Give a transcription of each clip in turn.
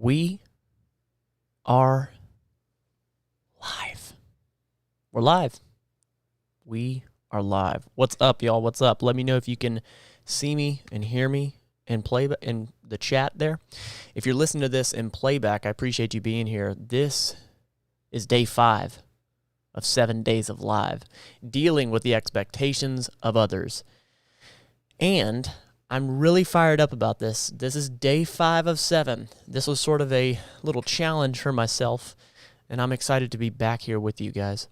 We are live. We're live. We are live. What's up, y'all? What's up? Let me know if you can see me and hear me and play in the chat there. If you're listening to this in playback, I appreciate you being here. This is day 5 of 7 days of live, dealing with the expectations of others. And I'm really fired up about this. This is day 5 of 7. This was sort of a little challenge for myself, and I'm excited to be back here with you guys.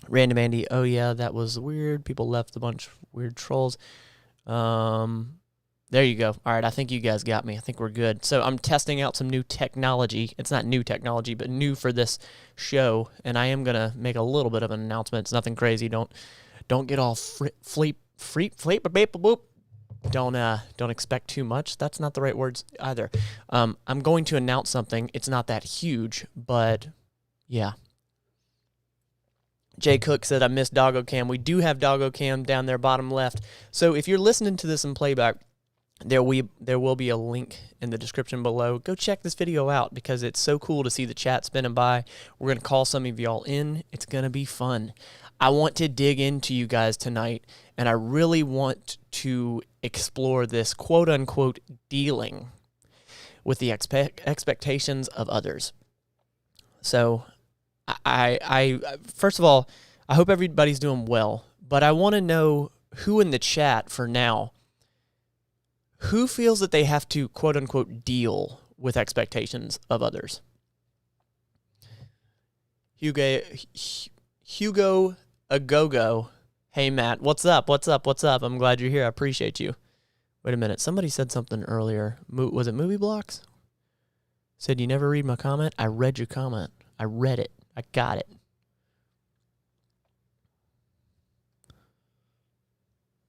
Random Andy, oh yeah, that was weird. People left a bunch of weird trolls. There you go. All right, I think you guys got me. I think we're good. So I'm testing out some new technology. It's not new technology, but new for this show, and I am going to make a little bit of an announcement. It's nothing crazy. Don't get all fleep, boop. Don't expect too much. That's not the right words either. I'm going to announce something. It's not that huge, but yeah. Jay Cook said, I missed Doggo Cam. We do have Doggo Cam down there, bottom left. So if you're listening to this in playback, there will be a link in the description below. Go check this video out because it's so cool to see the chat spinning by. We're going to call some of y'all in. It's going to be fun. I want to dig into you guys tonight, and I really want to explore this quote-unquote dealing with the expectations of others. So I first of all, I hope everybody's doing well, but I want to know who in the chat for now, who feels that they have to quote-unquote deal with expectations of others. Hugo Agogo. Hey, Matt. What's up? I'm glad you're here. I appreciate you. Wait a minute. Somebody said something earlier. Was it Movie Blocks? Said you never read my comment? I read your comment. I read it. I got it.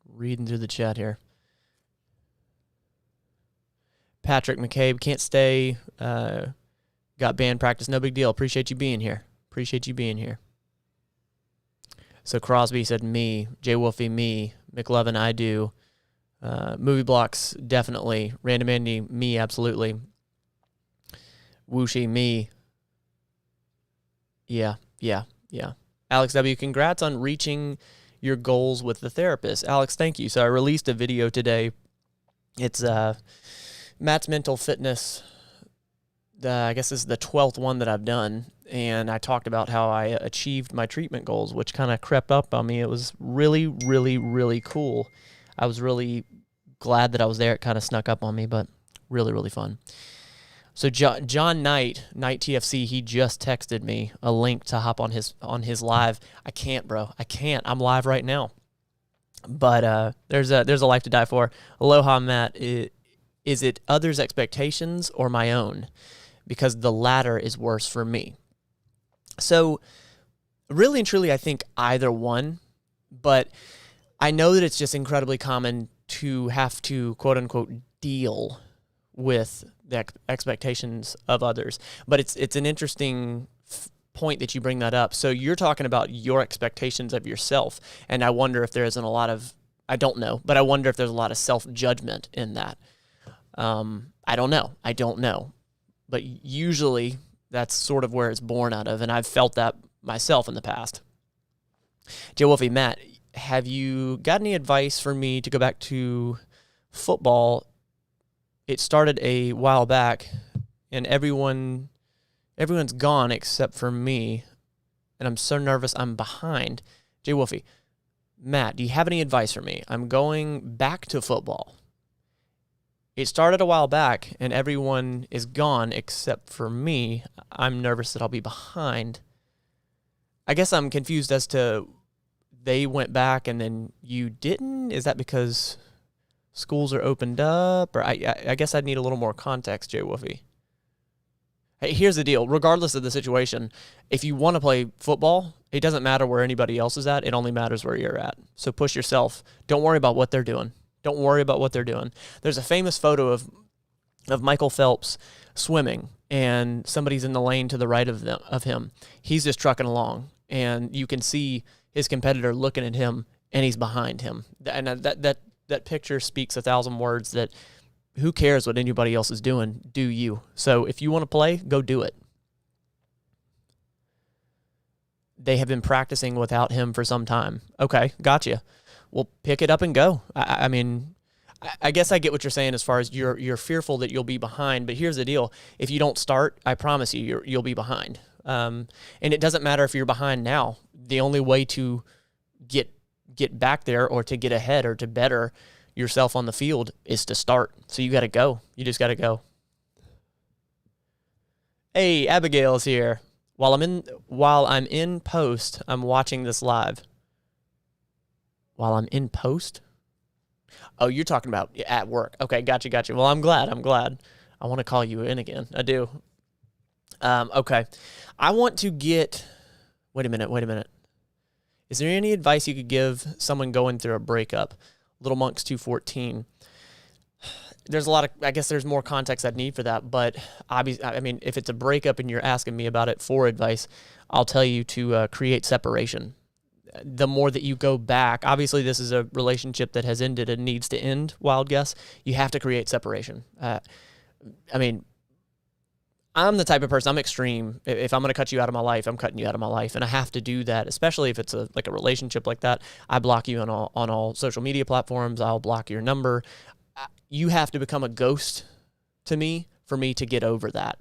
Reading through the chat here. Patrick McCabe, can't stay. Got band practice. No big deal. Appreciate you being here. So Crosby said me. Jay Wolfie, me. McLovin, I do. Movie Blocks, definitely. Random Andy, me, absolutely. Wooshie, me. Yeah. Alex W., congrats on reaching your goals with the therapist. Alex, thank you. So I released a video today. It's Matt's Mental Fitness. I guess this is the 12th one that I've done, and I talked about how I achieved my treatment goals, which kind of crept up on me. It was really, really, really cool. I was really glad that I was there. It kind of snuck up on me, but really, really fun. So John Knight TFC, he just texted me a link to hop on his live. I can't, bro. I can't. I'm live right now. But there's a life to die for. Aloha, Matt. Is it others' expectations or my own? Because the latter is worse for me. So really and truly, I think either one, but I know that it's just incredibly common to have to, quote unquote, deal with the expectations of others. But it's an interesting point that you bring that up. So you're talking about your expectations of yourself, and I wonder if there isn't a lot of, I don't know, but I wonder if there's a lot of self-judgment in that. I don't know. But usually that's sort of where it's born out of, and I've felt that myself in the past. Joe Wolfie, Matt, have you got any advice for me to go back to football? It started a while back, and everyone's gone except for me, and I'm so nervous I'm behind. Jay Wolfie, Matt, do you have any advice for me? I'm going back to football. It started a while back, and everyone is gone except for me. I'm nervous that I'll be behind. I guess I'm confused as to they went back and then you didn't? Is that because schools are opened up? Or I guess I'd need a little more context, Jay Wolfie. Hey, here's the deal. Regardless of the situation, if you want to play football, it doesn't matter where anybody else is at. It only matters where you're at. So push yourself. Don't worry about what they're doing. There's a famous photo of Michael Phelps swimming, and somebody's in the lane to the right of him. He's just trucking along, and you can see his competitor looking at him, and he's behind him. And that picture speaks 1,000 words that who cares what anybody else is doing? Do you. So if you want to play, go do it. They have been practicing without him for some time. Okay, gotcha. Well, pick it up and go. I mean, I guess I get what you're saying as far as you're fearful that you'll be behind. But here's the deal: if you don't start, I promise you'll be behind. And it doesn't matter if you're behind now. The only way to get back there or to get ahead or to better yourself on the field is to start. So you got to go. You just got to go. Hey, Abigail's here. While I'm in post, I'm watching this live. While I'm in post? Oh, you're talking about at work. Okay, gotcha. Well, I'm glad. I want to call you in again. I do. Okay. I want to get... Wait a minute. Is there any advice you could give someone going through a breakup? Little Monks 214. There's a lot of... I guess there's more context I'd need for that, but obviously, I mean, if it's a breakup and you're asking me about it for advice, I'll tell you to create separation. The more that you go back, obviously this is a relationship that has ended and needs to end, wild guess. You have to create separation. I mean, I'm the type of person, I'm extreme. If I'm going to cut you out of my life, I'm cutting you out of my life. And I have to do that, especially if it's like a relationship like that. I block you on all social media platforms. I'll block your number. You have to become a ghost to me for me to get over that.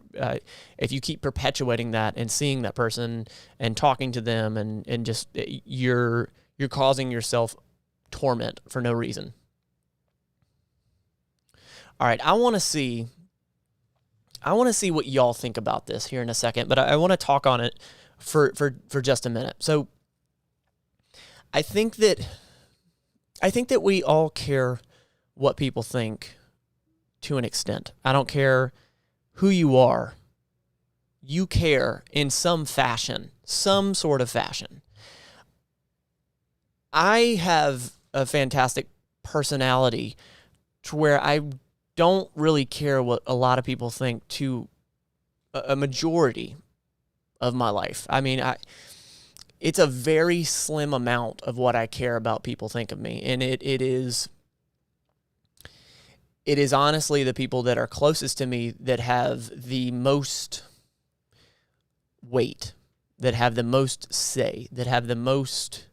If you keep perpetuating that and seeing that person and talking to them and just you're causing yourself torment for no reason. All right, I want to see what y'all think about this here in a second, but I want to talk on it for just a minute. So I think that we all care what people think to an extent. I don't care who you are. You care in some fashion, some sort of fashion. I have a fantastic personality to where I don't really care what a lot of people think to a majority of my life. I mean, it's a very slim amount of what I care about people think of me, and it is honestly the people that are closest to me that have the most weight, that have the most say, that have the most...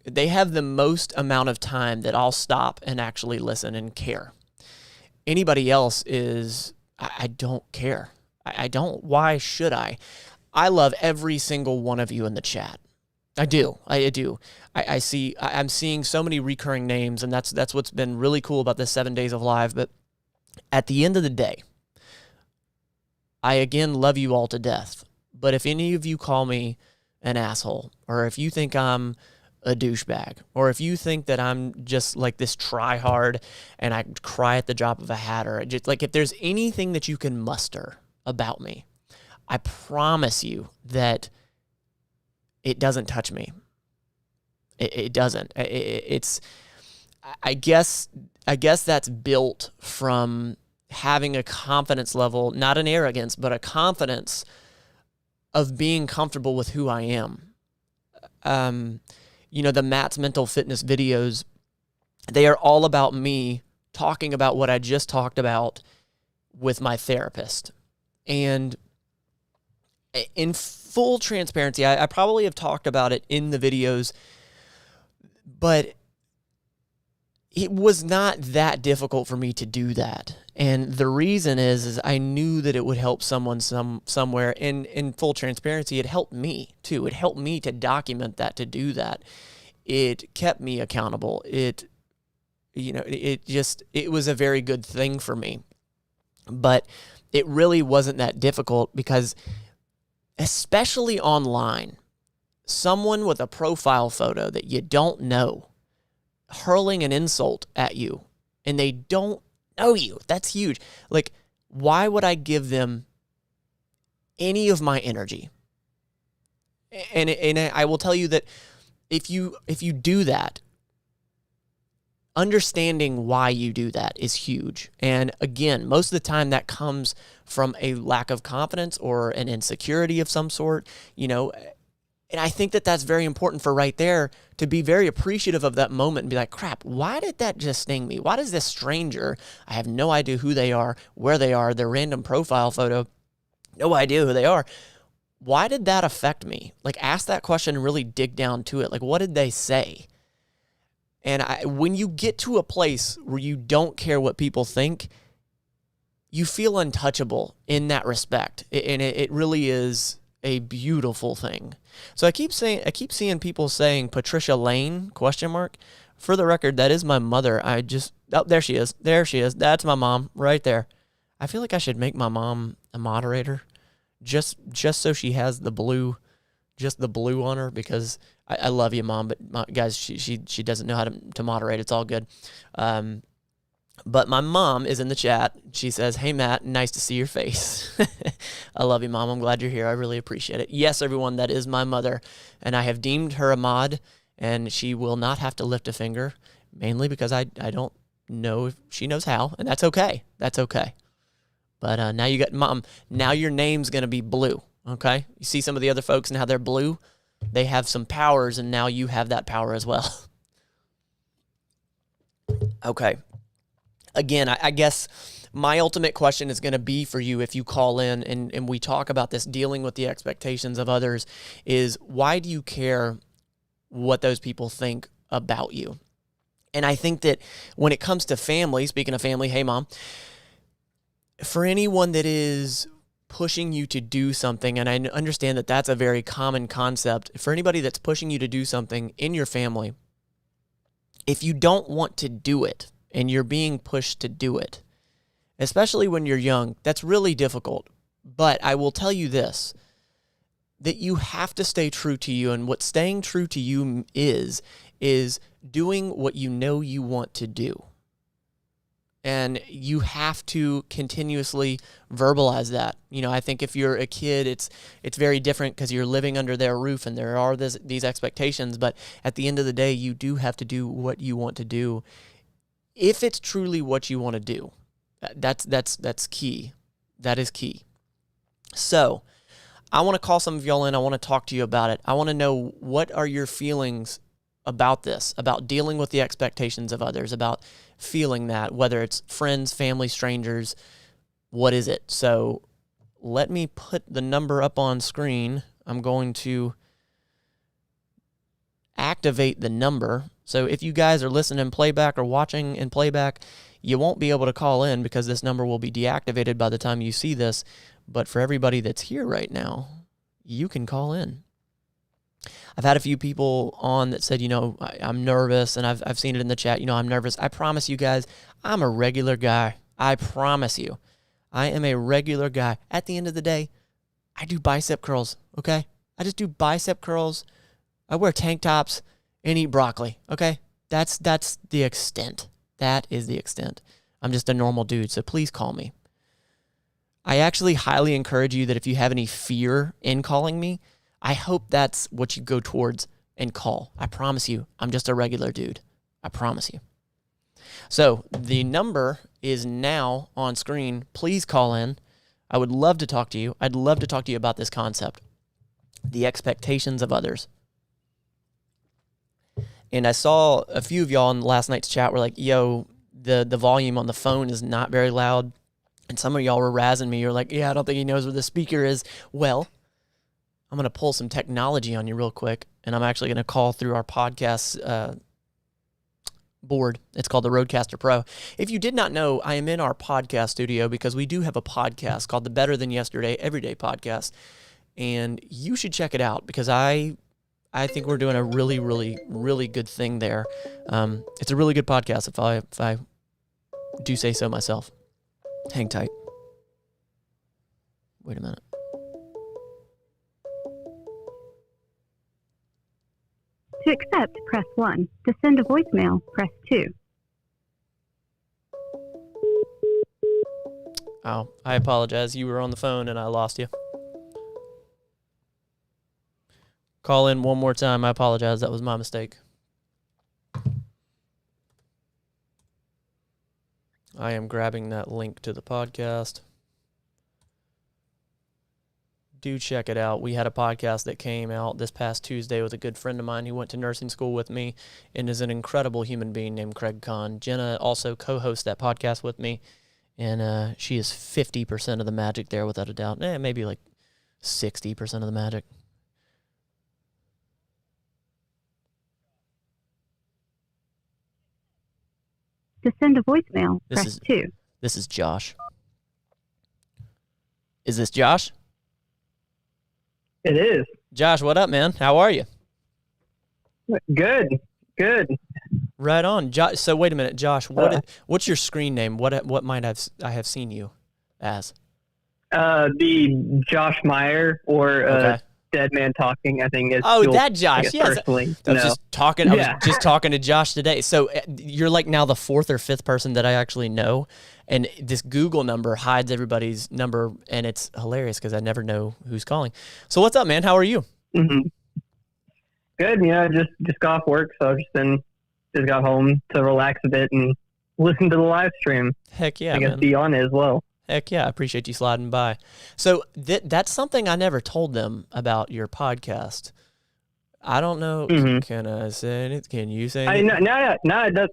They have the most amount of time that I'll stop and actually listen and care. Anybody else is, I don't care. I don't. Why should I? I love every single one of you in the chat. I do. I'm seeing so many recurring names, and that's what's been really cool about this 7 days of live. But at the end of the day, I again love you all to death. But if any of you call me an asshole, or if you think I'm a douchebag, or if you think that I'm just like this try hard and I cry at the drop of a hat, or just like if there's anything that you can muster about me, I promise you that it doesn't touch me. It doesn't. It's I guess that's built from having a confidence level, not an arrogance, but a confidence of being comfortable with who I am. The Matt's Mental Fitness videos, they are all about me talking about what I just talked about with my therapist. And in full transparency, I probably have talked about it in the videos, but it was not that difficult for me to do that. And the reason is I knew that it would help someone somewhere. And in full transparency, it helped me too. It helped me to document that, to do that. It kept me accountable. It was a very good thing for me. But it really wasn't that difficult because, especially online, someone with a profile photo that you don't know hurling an insult at you and they don't know you. That's huge. Like, why would I give them any of my energy? And I will tell you that if you do that, understanding why you do that is huge. And again, most of the time that comes from a lack of confidence or an insecurity of some sort, And I think that that's very important for right there to be very appreciative of that moment and be like, crap, why did that just sting me? Why does this stranger, I have no idea who they are, where they are, their random profile photo, no idea who they are. Why did that affect me? Like, ask that question and really dig down to it. Like, what did they say? And when you get to a place where you don't care what people think, you feel untouchable in that respect. And it really is a beautiful thing. So I keep seeing people saying Patricia Lane, ? For the record, that is my mother. There she is. There she is. That's my mom right there. I feel like I should make my mom a moderator just so she has the blue on her, because I love you, Mom, but guys, she doesn't know how to moderate. It's all good. But my mom is in the chat. She says, hey, Matt, nice to see your face. I love you, Mom. I'm glad you're here. I really appreciate it. Yes, everyone, that is my mother, and I have deemed her a mod, and she will not have to lift a finger, mainly because I don't know if she knows how, and that's okay. That's okay. But now you got, Mom, now your name's going to be blue, okay? You see some of the other folks and how they're blue? They have some powers, and now you have that power as well. Okay. Again, I guess my ultimate question is going to be for you if you call in and we talk about this, dealing with the expectations of others, is why do you care what those people think about you? And I think that when it comes to family, speaking of family, hey, Mom, for anyone that is pushing you to do something, and I understand that that's a very common concept, for anybody that's pushing you to do something in your family, if you don't want to do it, and you're being pushed to do it, especially when you're young, that's really difficult. But I will tell you this, that you have to stay true to you. And what staying true to you is doing what you know you want to do. And you have to continuously verbalize that. You know, I think if you're a kid, it's very different because you're living under their roof and there are these expectations. But at the end of the day, you do have to do what you want to do. If it's truly what you want to do, that's key. That is key. So I want to call some of y'all in. I want to talk to you about it. I want to know, what are your feelings about this, about dealing with the expectations of others, about feeling that, whether it's friends, family, strangers, what is it? So let me put the number up on screen. I'm going to activate the number. So if you guys are listening in playback or watching in playback, you won't be able to call in because this number will be deactivated by the time you see this. But for everybody that's here right now, you can call in. I've had a few people on that said, I'm nervous, and I've seen it in the chat, I'm nervous. I promise you guys, I'm a regular guy. I promise you. I am a regular guy. At the end of the day, I do bicep curls, okay? I just do bicep curls. I wear tank tops and eat broccoli, okay? That's the extent. That is the extent. I'm just a normal dude, so please call me. I actually highly encourage you that if you have any fear in calling me, I hope that's what you go towards and call. I promise you, I'm just a regular dude. I promise you. So the number is now on screen. Please call in. I would love to talk to you. I'd love to talk to you about this concept, the expectations of others. And I saw a few of y'all in last night's chat were like, yo, the volume on the phone is not very loud. And some of y'all were razzing me. You're like, yeah, I don't think he knows where the speaker is. Well, I'm going to pull some technology on you real quick, and I'm actually going to call through our podcast board. It's called the Rodecaster Pro. If you did not know, I am in our podcast studio because we do have a podcast called the Better Than Yesterday Everyday Podcast, and you should check it out because I think we're doing a really, really, really good thing there. It's a really good podcast if I do say so myself. Hang tight. Wait a minute. To accept, press 1. To send a voicemail, press 2. Oh, I apologize. You were on the phone and I lost you. Call in one more time. I apologize. That was my mistake. I am grabbing that link to the podcast. do check it out. We had a podcast that came out this past Tuesday with a good friend of mine who went to nursing school with me and is an incredible human being named Craig Kahn. Jenna also co-hosts that podcast with me, and she is 50% of the magic there without a doubt. Maybe like 60% of the magic. To send a voicemail, press 2. This is Josh. Is this Josh? It is. Josh, what up, man? How are you? Good. Right on. So wait a minute, Josh. What's your screen name? What might I have seen you as? The Josh Meyer or Dead Man Talking, I think is. Oh, that Josh. Yes. Personally, I was just talking to Josh today. So you're like now the 4th or 5th person that I actually know, and this Google number hides everybody's number, and it's hilarious because I never know who's calling. So what's up, man? How are you? Mm-hmm. Good. Yeah, just got off work, so I've just got home to relax a bit and listen to the live stream. Heck yeah, I guess man. be on it as well. Heck yeah, I appreciate you sliding by. So that's something I never told them about your podcast. I don't know. Mm-hmm. Can I say it? Can you say it?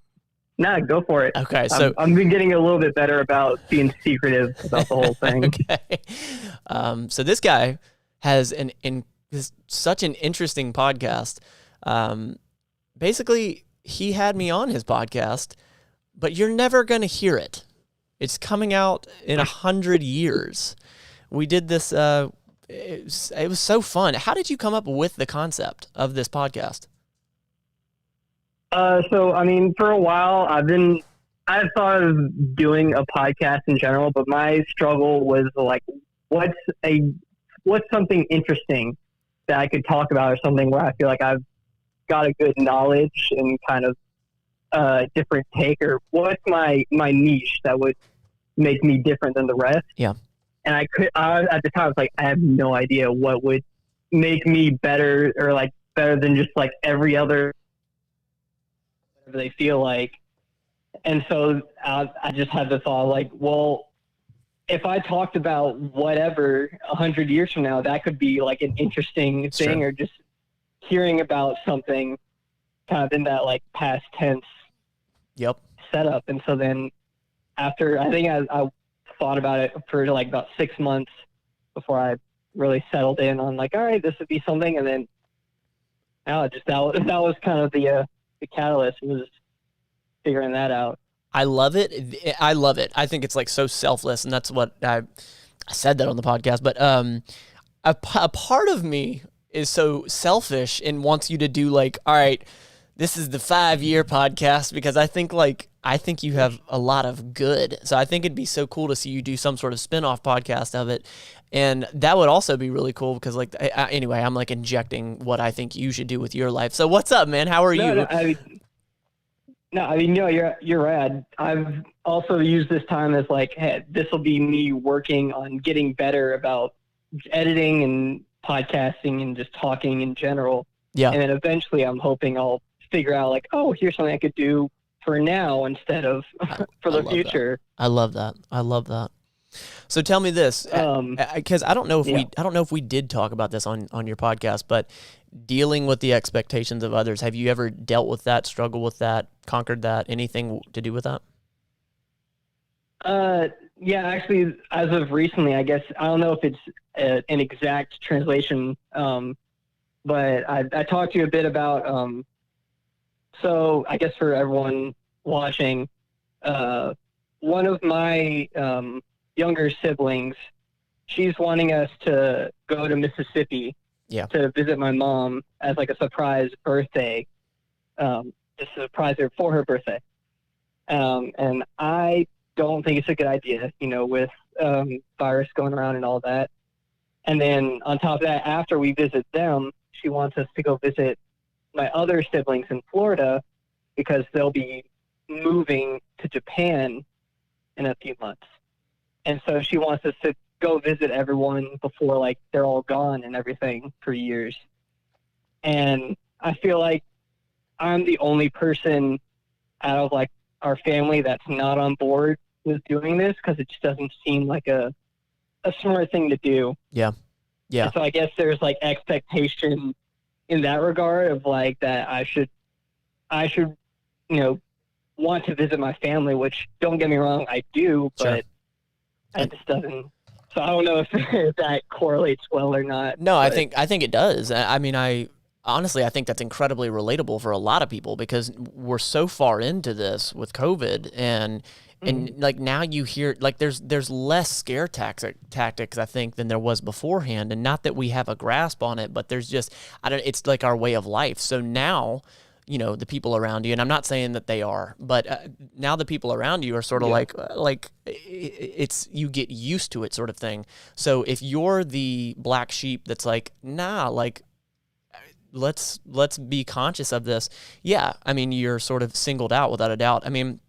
No, go for it. Okay, so I've been getting a little bit better about being secretive about the whole thing. Okay. So this guy has such an interesting podcast. Basically, he had me on his podcast, but you're never going to hear it. It's coming out in 100 years. We did this. It was so fun. How did you come up with the concept of this podcast? So, I mean, for a while, I've thought of doing a podcast in general, but my struggle was like, what's something interesting that I could talk about, or something where I feel like I've got a good knowledge and kind of different take, or what's my niche that would make me different than the rest. Yeah. And at the time I was like, I have no idea what would make me better, or like better than just like every other, whatever they feel like. And so I just had the thought like, well, if I talked about whatever 100 years from now, that could be like an interesting thing. True. Or just hearing about something kind of in that like past tense setup. And so then after, I think I thought about it for like about 6 months before I really settled in on like, all right, this would be something. And then that was kind of the catalyst, was figuring that out. I love it. I think it's like so selfless, and that's what I said that on the podcast. But a part of me is so selfish and wants you to do like, all right, this is the 5-year podcast, because I think you have a lot of good. So I think it'd be so cool to see you do some sort of spin-off podcast of it. And that would also be really cool because like, anyway, I'm like injecting what I think you should do with your life. So what's up, man? How are you? You're right. I've also used this time as like, hey, this will be me working on getting better about editing and podcasting and just talking in general. Yeah. And then eventually I'm hoping I'll figure out like, oh, here's something I could do for now instead of for the future. I love that. So tell me this, because I don't know if we did talk about this on your podcast, but dealing with the expectations of others, have you ever dealt with that, struggled with that, conquered that, anything to do with that? Yeah, actually, as of recently, I guess, I don't know if it's an exact translation, but I talked to you a bit about, so I guess for everyone watching, one of my younger siblings, she's wanting us to go to Mississippi to visit my mom as like a surprise birthday, just surprise her for her birthday. And I don't think it's a good idea, with virus going around and all that. And then on top of that, after we visit them, she wants us to go visit my other siblings in Florida because they'll be moving to Japan in a few months. And so she wants us to go visit everyone before like they're all gone and everything for years. And I feel like I'm the only person out of like our family that's not on board with doing this, because it just doesn't seem like a smart thing to do. Yeah. Yeah. And so I guess there's like expectation in that regard of like that I should, want to visit my family, which don't get me wrong, I do, Sure. but it just doesn't. So I don't know if that correlates well or not. No, but. I think it does. I mean, honestly, I think that's incredibly relatable for a lot of people because we're so far into this with COVID and like now you hear like there's less scare tactics I think than there was beforehand, and not that we have a grasp on it, but there's just it's like our way of life. So now, the people around you, and I'm not saying that they are, but now the people around you are sort of like it's you get used to it sort of thing. So if you're the black sheep that's like, nah, like let's be conscious of this. Yeah, I mean, you're sort of singled out without a doubt. I mean,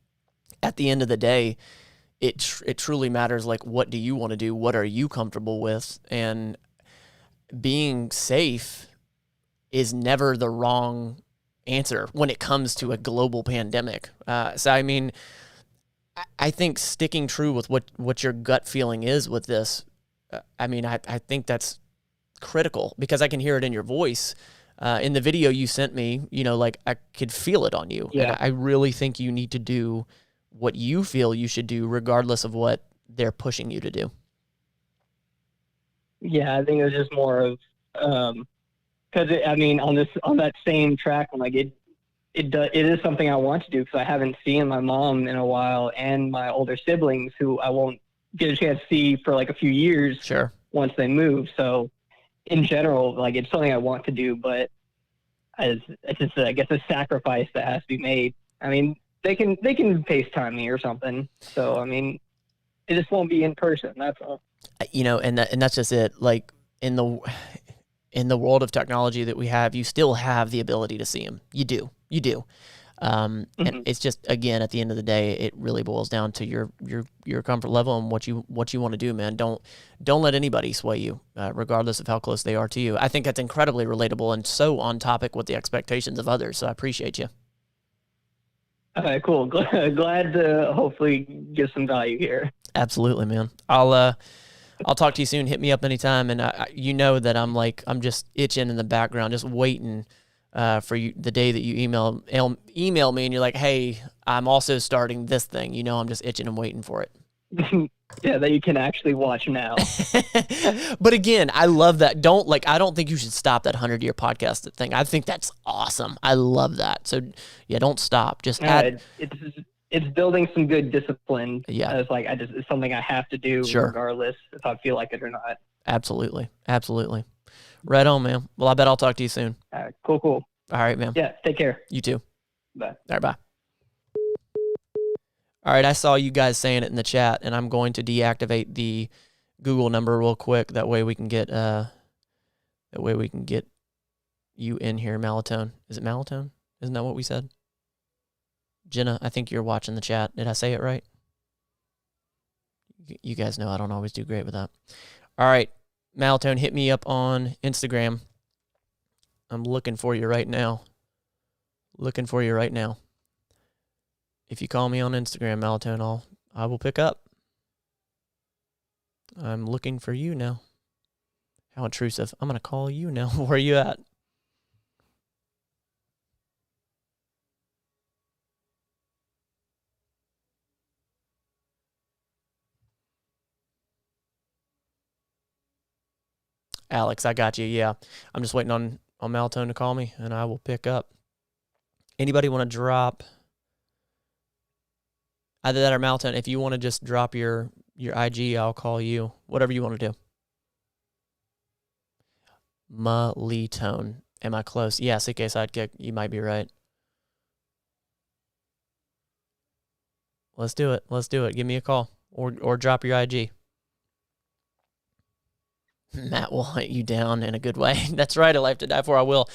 at the end of the day, it truly matters. Like, what do you want to do? What are you comfortable with? And being safe is never the wrong answer when it comes to a global pandemic. So, I mean, I think sticking true with what your gut feeling is with this, I mean, I think that's critical because I can hear it in your voice. In the video you sent me, like I could feel it on you. Yeah. And I really think you need to do what you feel you should do regardless of what they're pushing you to do. Yeah, I think it was just more of, because on that same track, I'm like it is something I want to do because I haven't seen my mom in a while and my older siblings who I won't get a chance to see for like a few years. Sure. Once they move. So in general, like it's something I want to do, but it's just I guess a sacrifice that has to be made. I mean, they can FaceTime me or something. So I mean, it just won't be in person. That's all. And that's just it. Like in the world of technology that we have, you still have the ability to see them. You do. And it's just, again, at the end of the day, it really boils down to your comfort level and what you want to do, man. Don't let anybody sway you, regardless of how close they are to you. I think that's incredibly relatable and so on topic with the expectations of others. So I appreciate you. All right, cool. Glad to hopefully give some value here. Absolutely, man. I'll talk to you soon. Hit me up anytime. And that I'm just itching in the background, just waiting for you the day that you email me and you're like, hey, I'm also starting this thing. I'm just itching and waiting for it. Yeah, that you can actually watch now. But again, I love that. I don't think you should stop that 100-year podcast thing. I think that's awesome. I love that. So yeah, don't stop. Just add. It's building some good discipline. Yeah. It's something I have to do regardless if I feel like it or not. Absolutely. Right on, man. Well, I bet I'll talk to you soon. All right, cool. All right, man. Yeah, take care. You too. Bye. All right, bye. All right, I saw you guys saying it in the chat, and I'm going to deactivate the Google number real quick. That way we can get you in here, Malatone. Is it Malatone? Isn't that what we said? Jenna, I think you're watching the chat. Did I say it right? You guys know I don't always do great with that. All right, Malatone, hit me up on Instagram. I'm looking for you right now. If you call me on Instagram, Malatone, I will pick up. I'm looking for you now. How intrusive. I'm going to call you now. Where are you at? Alex, I got you. Yeah. I'm just waiting on Malatone to call me, and I will pick up. Anybody want to drop either that or Malatone? If you want to just drop your IG, I'll call you. Whatever you want to do. Malatone. Am I close? Yeah, CK Sidekick. You might be right. Let's do it. Give me a call or drop your IG. Matt will hunt you down in a good way. That's right. A life to die for. I will.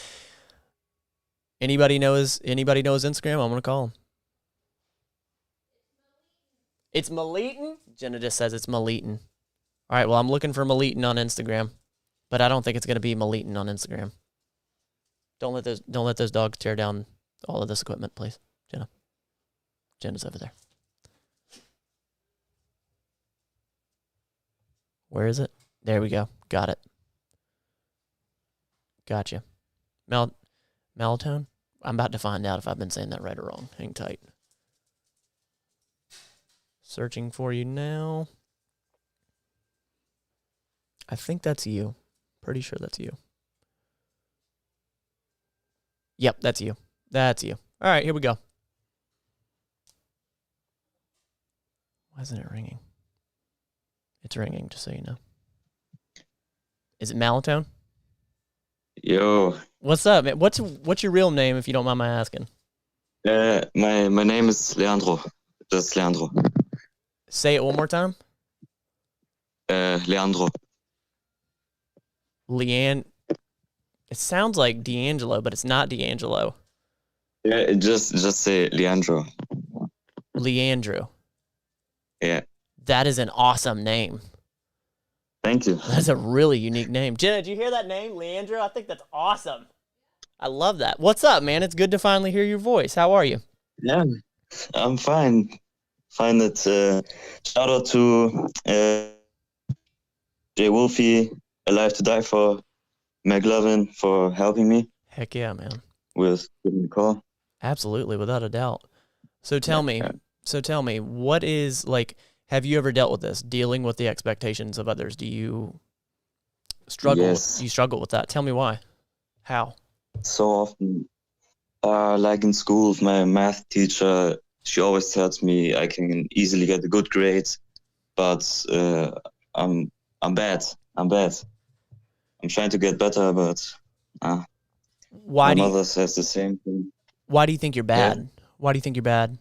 Anybody knows Instagram? I'm going to call him. It's Maleeton? Jenna just says it's Maleeton. All right, well, I'm looking for Maleeton on Instagram, but I don't think it's going to be Maleeton on Instagram. Don't let those dogs tear down all of this equipment, please, Jenna. Jenna's over there. Where is it? There we go. Got it. Gotcha. Melatonin? I'm about to find out if I've been saying that right or wrong. Hang tight. Searching for you now. I think that's you. Pretty sure that's you. Yep, that's you. That's you. All right, here we go. Why isn't it ringing? It's ringing, just so you know. Is it Malatone? Yo, What's up, man? What's your real name, if you don't mind my asking? my name is Leandro. Just Leandro. Say it one more time. Leandro. It sounds like D'Angelo, but it's not D'Angelo. Yeah, just say Leandro. Leandro. Yeah. That is an awesome name. Thank you. That's a really unique name. Jenna, did you hear that name, Leandro? I think that's awesome. I love that. What's up, man? It's good to finally hear your voice. How are you? Yeah, I'm fine. Fine. That shout out to Jay Wolfie, Alive to Die for, McLovin for helping me Heck yeah, man. with giving the call. Absolutely, without a doubt. So tell me, what is, like, have you ever dealt with this, dealing with the expectations of others? Do you struggle? Yes. You struggle with that? Tell me why. How? So often, like in school, my math teacher, she always tells me I can easily get a good grade, but I'm bad. I'm trying to get better, but Why my do you, mother says the same thing. why do you think you're bad? Yeah. Why do you think you're bad?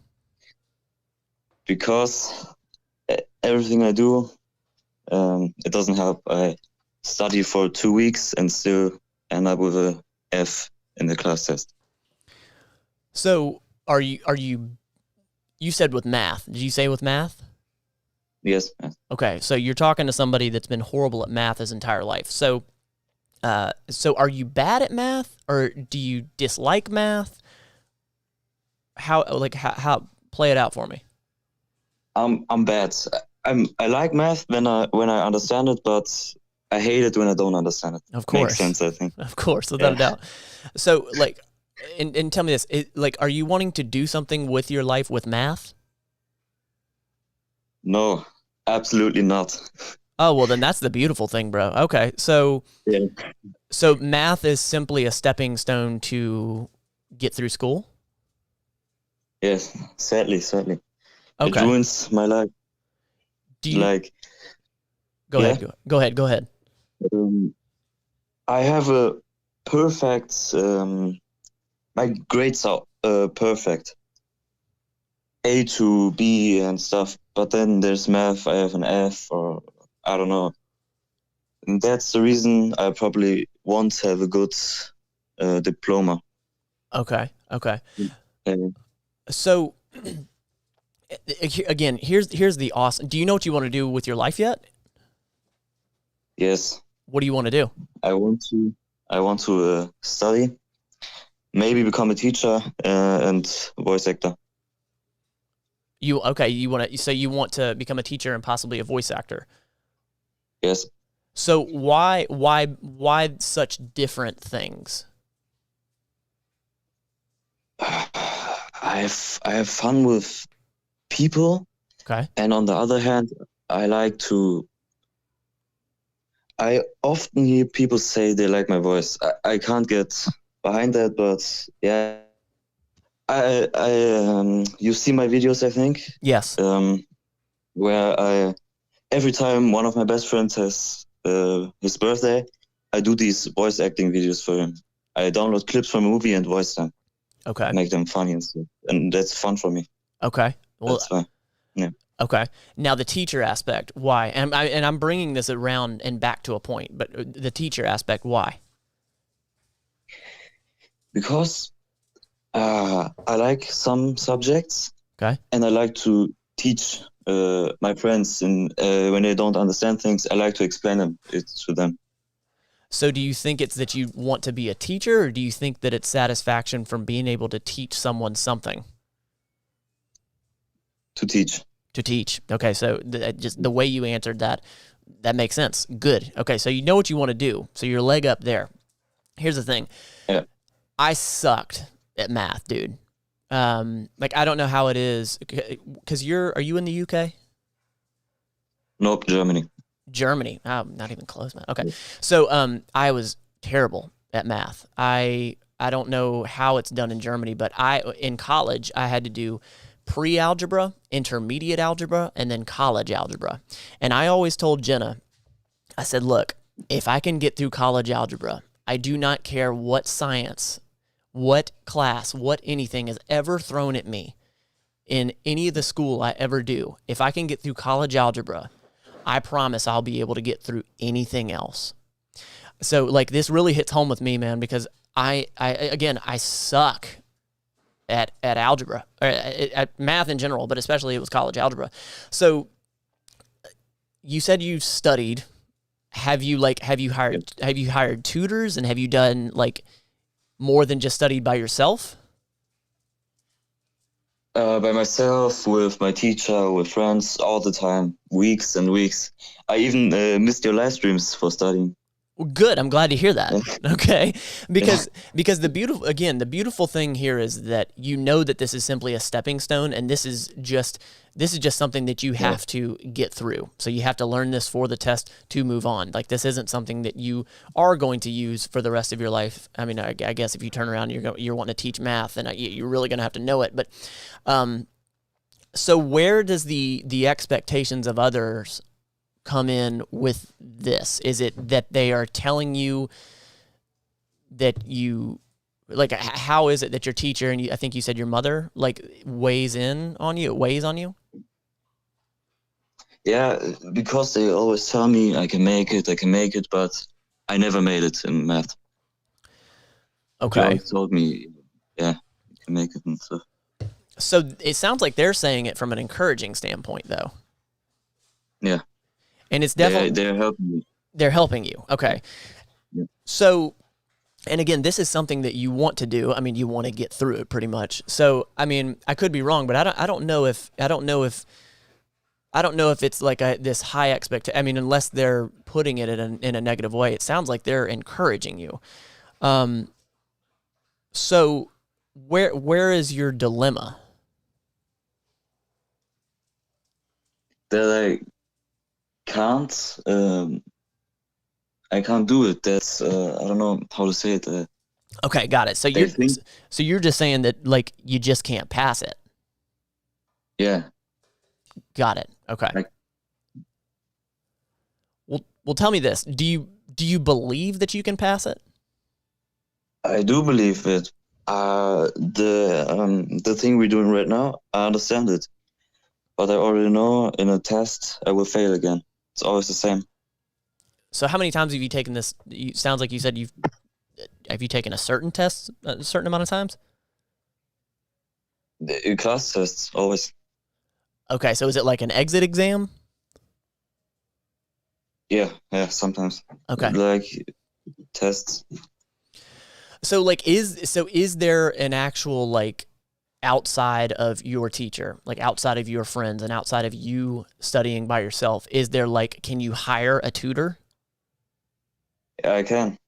Because everything I do, it doesn't help. I study for 2 weeks and still end up with a F in the class test. So you said with math. Did you say with math? Yes. Okay, so you're talking to somebody that's been horrible at math his entire life. So are you bad at math, or do you dislike math? How play it out for me. I'm bad. I like math when I understand it, but I hate it when I don't understand it. Of course. Makes sense, I think. Of course, without a doubt. So, like, and tell me this, like, are you wanting to do something with your life with math? No, absolutely not. Oh, well, then that's the beautiful thing, bro. Okay, so Yeah. so math is simply a stepping stone to get through school? Yes, sadly. It Okay. ruins my life. Do you Like, go yeah. ahead, go ahead. I have a perfect, my grades are perfect. A to B and stuff, but then there's math, I have an F, or I don't know. And that's the reason I probably won't have a good diploma. Okay. And So again, here's the awesome. Do you know what you want to do with your life yet? yes, What do you want to do? I want to study, maybe become a teacher and voice actor. You want to become a teacher and possibly a voice actor. Yes. So why such different things? I have fun with people, Okay. and on the other hand, I often hear people say they like my voice. I can't get behind that, but yeah, you see my videos, I think. Yes. Where every time one of my best friends has his birthday, I do these voice acting videos for him. I download clips from a movie and voice them, Okay. make them funny and stuff, and that's fun for me. Okay. Well, That's why. Yeah. okay. Now the teacher aspect, why? And I'm bringing this around and back to a point, but the teacher aspect, why? Because I like some subjects. Okay. And I like to teach my friends, and when they don't understand things, I like to explain it to them. So do you think it's that you want to be a teacher, or do you think that it's satisfaction from being able to teach someone something? To teach. To teach. Okay, so just the way you answered that makes sense. Good. Okay, so you know what you want to do. So your leg up there. Here's the thing. Yeah. I sucked at math, dude. Like, I don't know how it is, because are you in the UK? Nope, Germany. Germany. Oh, not even close, man. Okay. So I was terrible at math. I don't know how it's done in Germany, but in college I had to do pre-algebra, intermediate algebra, and then college algebra. And I always told Jenna, I said, look, if I can get through college algebra, I do not care what science, what class, what anything is ever thrown at me in any of the school I ever do. If I can get through college algebra, I promise I'll be able to get through anything else. So like this really hits home with me, man, because I suck at algebra, or at math in general, but especially it was college algebra. So you said you've studied. Have you hired tutors, and have you done like more than just studied by yourself? By myself, with my teacher, with friends, all the time, weeks and weeks. I even missed your live streams for studying. Well, good. I'm glad to hear that. Okay, because the beautiful thing here is that you know that this is simply a stepping stone, and this is just something that you have to get through. So you have to learn this for the test to move on. Like this isn't something that you are going to use for the rest of your life. I mean, I guess if you turn around and you're wanting to teach math, then you're really going to have to know it. But so where does the expectations of others come in with this? Is it that they are telling you that you, like, how is it that your teacher, and I think you said your mother, like, weighs on you? Yeah, because they always tell me I can make it, but I never made it in math. Okay. They always told me, yeah, you can make it and stuff. So it sounds like they're saying it from an encouraging standpoint, though. Yeah. And it's definitely... They're helping me. They're helping you. Okay. Yeah. So, and again, this is something that you want to do. I mean, you want to get through it pretty much. So, I mean, I could be wrong, but I don't know if it's like this high expectation. I mean, unless they're putting it in a negative way, it sounds like they're encouraging you. So where is your dilemma? That I can't do it. That's I don't know how to say it. Okay, got it. So you're just saying that like you just can't pass it. Yeah. Got it. Okay. Well, tell me this. Do you believe that you can pass it? I do believe it. The thing we're doing right now, I understand it, but I already know in a test I will fail again. It's always the same. So how many times have you taken this? Sounds like you said have you taken a certain test a certain amount of times? The class tests always. Okay, so is it like an exit exam? Yeah, sometimes. Okay. Like tests. So like is there an actual like outside of your teacher, like outside of your friends and outside of you studying by yourself, is there like, can you hire a tutor? Yeah, I can.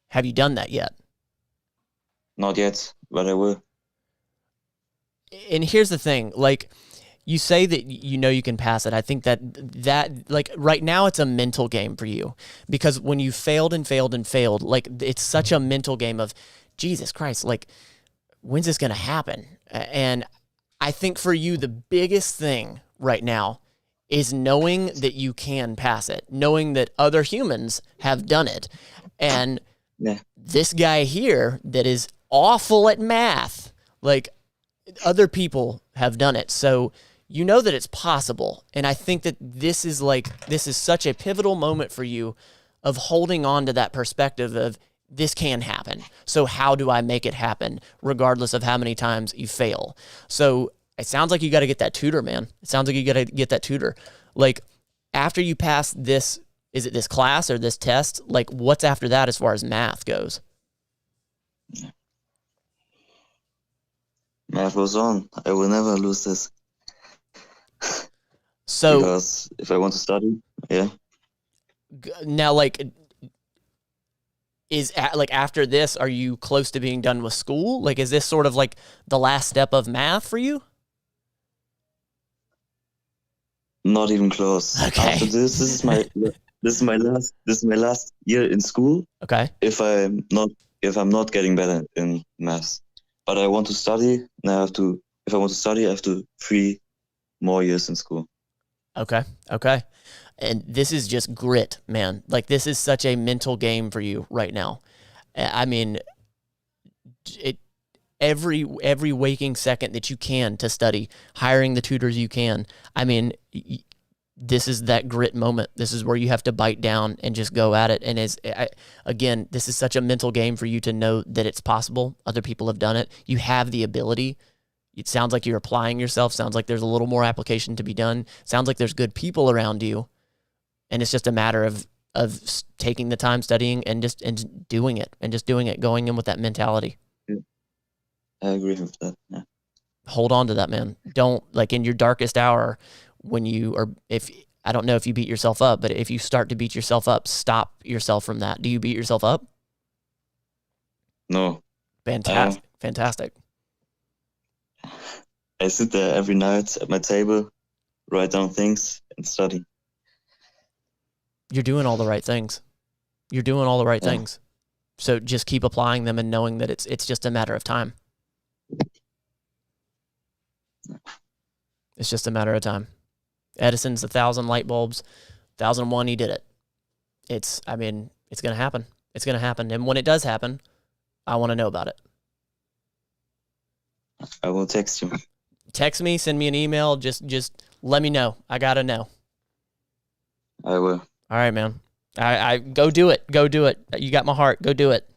Have you done that yet? Not yet, but I will. And here's the thing, like you say that you know you can pass it. I think that like right now it's a mental game for you, because when you failed and failed and failed, like it's such a mental game of Jesus Christ, like when's this going to happen? And I think for you, the biggest thing right now is knowing that you can pass it, knowing that other humans have done it. And this guy here that is awful at math, like other people have done it. So you know that it's possible. And I think that this is such a pivotal moment for you of holding on to that perspective of this can happen. So how do I make it happen regardless of how many times you fail? So it sounds like you got to get that tutor, man. It sounds like you got to get that tutor. Like after you pass this, is it this class or this test? Like what's after that as far as math goes? Math goes on. I will never lose this. So because if I want to study, yeah. Now, like, like after this, are you close to being done with school? Like, is this sort of like the last step of math for you? Not even close. Okay. After this is my last year in school. Okay. If I'm not getting better in math, but I want to study, and I have to. If I want to study, I have to 3 more years in school. Okay. Okay. And this is just grit, man. Like, this is such a mental game for you right now. I mean, every waking second that you can to study, hiring the tutors you can. I mean, this is that grit moment. This is where you have to bite down and just go at it. And again, this is such a mental game for you to know that it's possible. Other people have done it. You have the ability. It sounds like you're applying yourself. Sounds like there's a little more application to be done. Sounds like there's good people around you. And it's just a matter of taking the time, studying, and doing it, going in with that mentality. I agree with that. Yeah. Hold on to that, man. Don't, like, in your darkest hour, when you are, if I don't know if you beat yourself up, but if you start to beat yourself up, stop yourself from that. Do you beat yourself up? No. Fantastic. Fantastic. I sit there every night at my table, write down things, and study. You're doing all the right things. You're doing all the right things. So just keep applying them and knowing that it's just a matter of time. It's just a matter of time. Edison's 1,000 light bulbs, 1,001, he did it. It's going to happen. It's going to happen. And when it does happen, I want to know about it. I will text you. Text me, send me an email. Just let me know. I got to know. I will. All right, man. I go do it. Go do it. You got my heart. Go do it.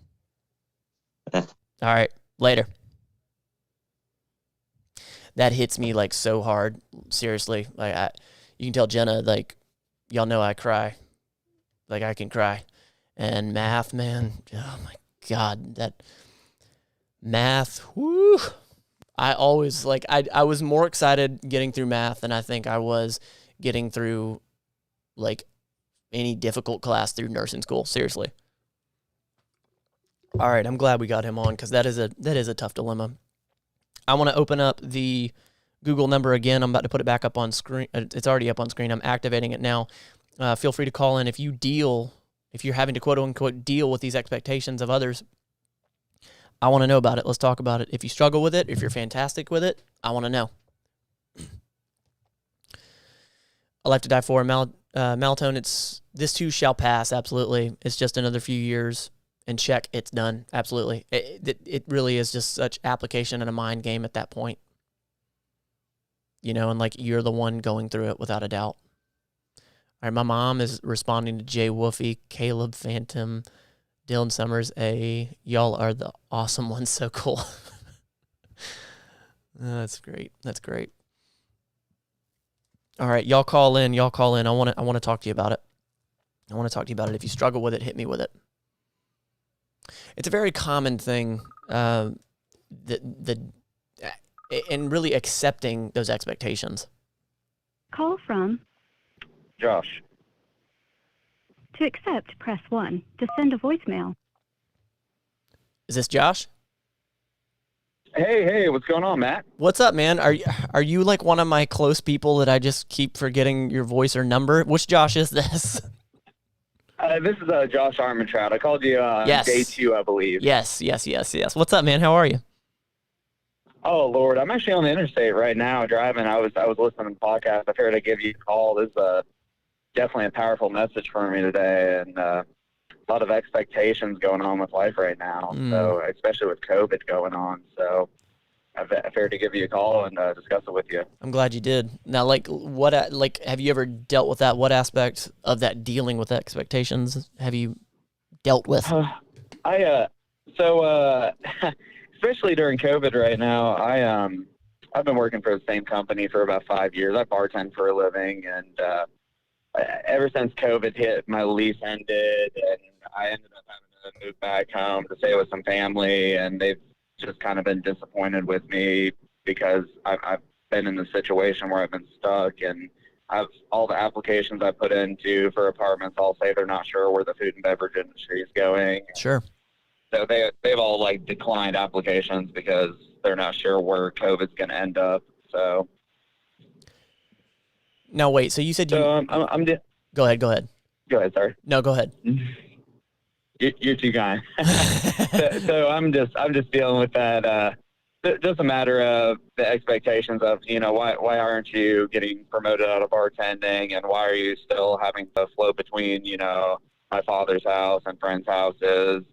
All right. Later. That hits me like so hard. Seriously. Like you can tell Jenna, like, y'all know I cry. Like, I can cry. And math, man. Oh my God. That math. Whoo. I always I was more excited getting through math than I think I was getting through like any difficult class through nursing school. Seriously. All right, I'm glad we got him on because that is a tough dilemma. I want to open up the Google number again. I'm about to put it back up on screen. It's already up on screen. I'm activating it now. Feel free to call in if you're having to quote unquote deal with these expectations of others. I want to know about it. Let's talk about it. If you struggle with it, if you're fantastic with it, I want to know. A Life to Die For, Melatonin, this too shall pass, absolutely. It's just another few years, and check, it's done, absolutely. It really is just such application and a mind game at that point. You know, and like you're the one going through it without a doubt. All right, my mom is responding to Jay Woofy, Caleb Phantom, Dylan Summers, y'all are the awesome ones. So cool. That's great. That's great. All right, y'all call in. I want to talk to you about it. If you struggle with it, hit me with it. It's a very common thing, and really accepting those expectations. Call from Josh. To accept, press 1. To send a voicemail. Is this Josh? Hey, what's going on, Matt? What's up, man? Are you like one of my close people that I just keep forgetting your voice or number? Which Josh is this? This is Josh Armentrout. I called you Yes. day 2, I believe. Yes. What's up, man? How are you? Oh, Lord. I'm actually on the interstate right now driving. I was listening to the podcast. I figured I'd give you a call. This is definitely a powerful message for me today, and a lot of expectations going on with life right now, so especially with COVID going on. So I figured to give you a call and discuss it with you. I'm glad you did. Now, have you ever dealt with that? What aspect of that dealing with expectations have you dealt with? Especially during COVID right now, I've been working for the same company for about 5 years. I bartend for a living, and ever since COVID hit, my lease ended, and I ended up having to move back home to stay with some family, and they've just kind of been disappointed with me because I've been in the situation where I've been stuck, and I've all the applications I put into for apartments all say they're not sure where the food and beverage industry is going. Sure. So they've all like declined applications because they're not sure where COVID's going to end up. So Now wait, so you said you go ahead. Go ahead, sorry. No, go ahead. You're too kind. so I'm just dealing with that. Just a matter of the expectations of, why aren't you getting promoted out of bartending, and why are you still having to float between, my father's house and friends' houses?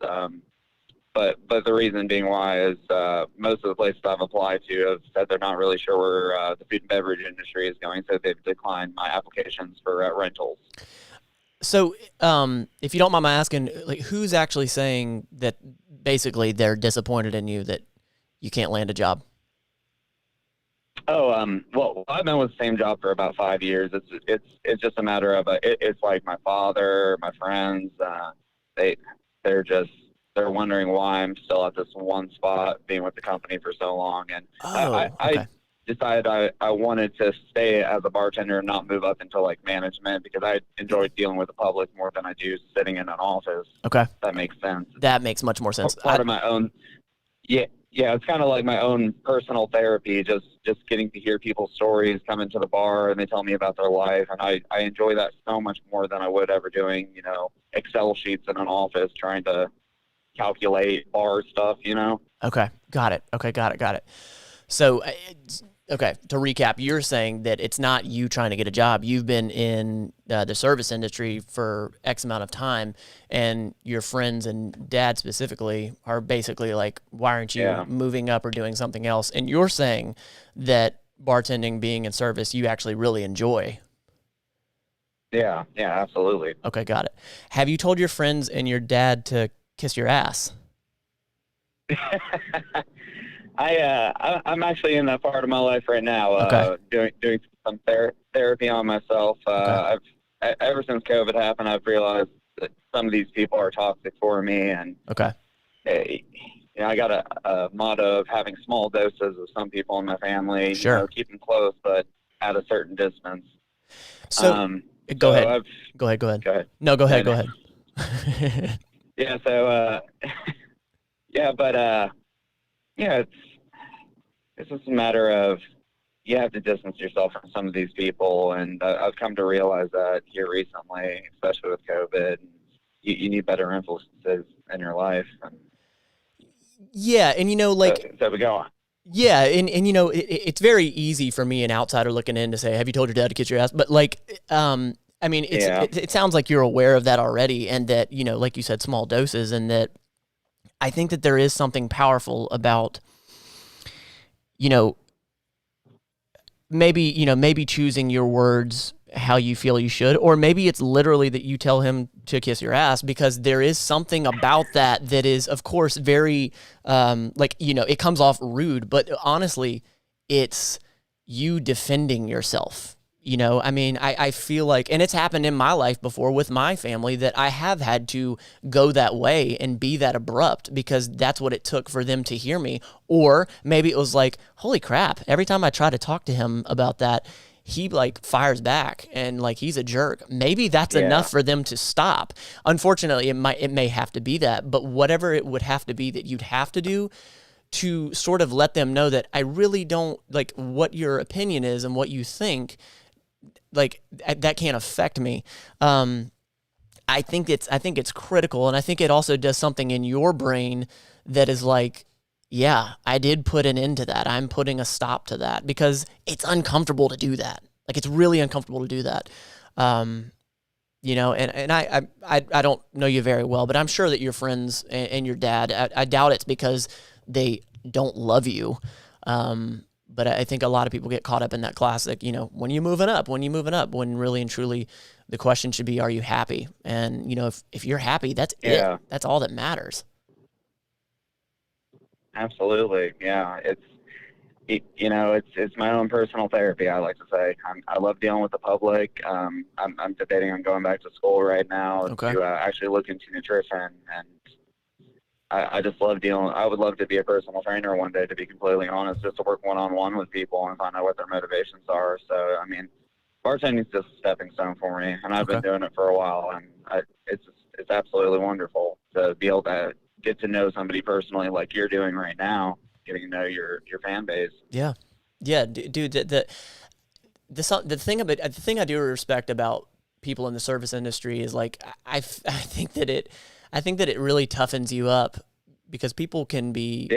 But the reason being why is most of the places I've applied to have said they're not really sure where the food and beverage industry is going, so they've declined my applications for rentals. So, if you don't mind my asking, like, who's actually saying that basically they're disappointed in you that you can't land a job? Oh, well, I've been with the same job for about 5 years. It's just a matter of it's like my father, my friends, they're wondering why I'm still at this one spot, being with the company for so long. And I decided I wanted to stay as a bartender and not move up into like management, because I enjoy dealing with the public more than I do sitting in an office. Okay. If that makes sense. That makes much more sense. Part of my own. Yeah, it's kind of like my own personal therapy, just getting to hear people's stories, come into the bar and they tell me about their life. And I enjoy that so much more than I would ever doing, Excel sheets in an office trying to calculate bar stuff, Okay. Got it. Okay. Got it. So, okay, to recap, you're saying that it's not you trying to get a job. You've been in the service industry for X amount of time, and your friends and dad specifically are basically like, why aren't you moving up or doing something else? And you're saying that bartending, being in service, you actually really enjoy. Yeah, absolutely. Okay, got it. Have you told your friends and your dad to kiss your ass? I'm actually in that part of my life right now, doing some therapy on myself. Ever since COVID happened, I've realized that some of these people are toxic for me, and I got a motto of having small doses of some people in my family. Sure. Keep them close, but at a certain distance. So go ahead. Go ahead. No, go ahead. Go ahead. Yeah. So it's just a matter of you have to distance yourself from some of these people, and I've come to realize that here recently, especially with COVID, you need better influences in your life. Yeah, and so we go on. Yeah, and it's very easy for me, an outsider looking in, to say, "Have you told your dad to kiss your ass?" But it sounds like you're aware of that already, and that like you said, small doses, and that I think that there is something powerful about maybe choosing your words how you feel you should, or maybe it's literally that you tell him to kiss your ass, because there is something about that is, of course, very it comes off rude, but honestly, it's you defending yourself. I feel like, and it's happened in my life before with my family, that I have had to go that way and be that abrupt, because that's what it took for them to hear me. Or maybe it was like, holy crap, every time I try to talk to him about that, he like fires back and like he's a jerk. Maybe that's enough for them to stop. Unfortunately, it may have to be that, but whatever it would have to be that you'd have to do to sort of let them know that I really don't like what your opinion is and what you think, like that can't affect me. I think it's critical, and I think it also does something in your brain that is like, yeah, I did put an end to that. I'm putting a stop to that, because it's uncomfortable to do that. Like, it's really uncomfortable to do that. And I don't know you very well, but I'm sure that your friends and your dad, I doubt it's because they don't love you. But I think a lot of people get caught up in that classic, when you moving up, when really and truly the question should be, are you happy? And, if you're happy, that's it. That's all that matters. Absolutely. Yeah. It's my own personal therapy, I like to say. I love dealing with the public. I'm debating on going back to school right now to actually look into nutrition, and I just love dealing. I would love to be a personal trainer one day, to be completely honest, just to work one-on-one with people and find out what their motivations are. So, bartending's just a stepping stone for me, and I've been Okay. doing it for a while, and it's absolutely wonderful to be able to get to know somebody personally like you're doing right now, getting to know your fan base. Yeah. Yeah, dude, the thing I do respect about people in the service industry is like I think that it really toughens you up because people can be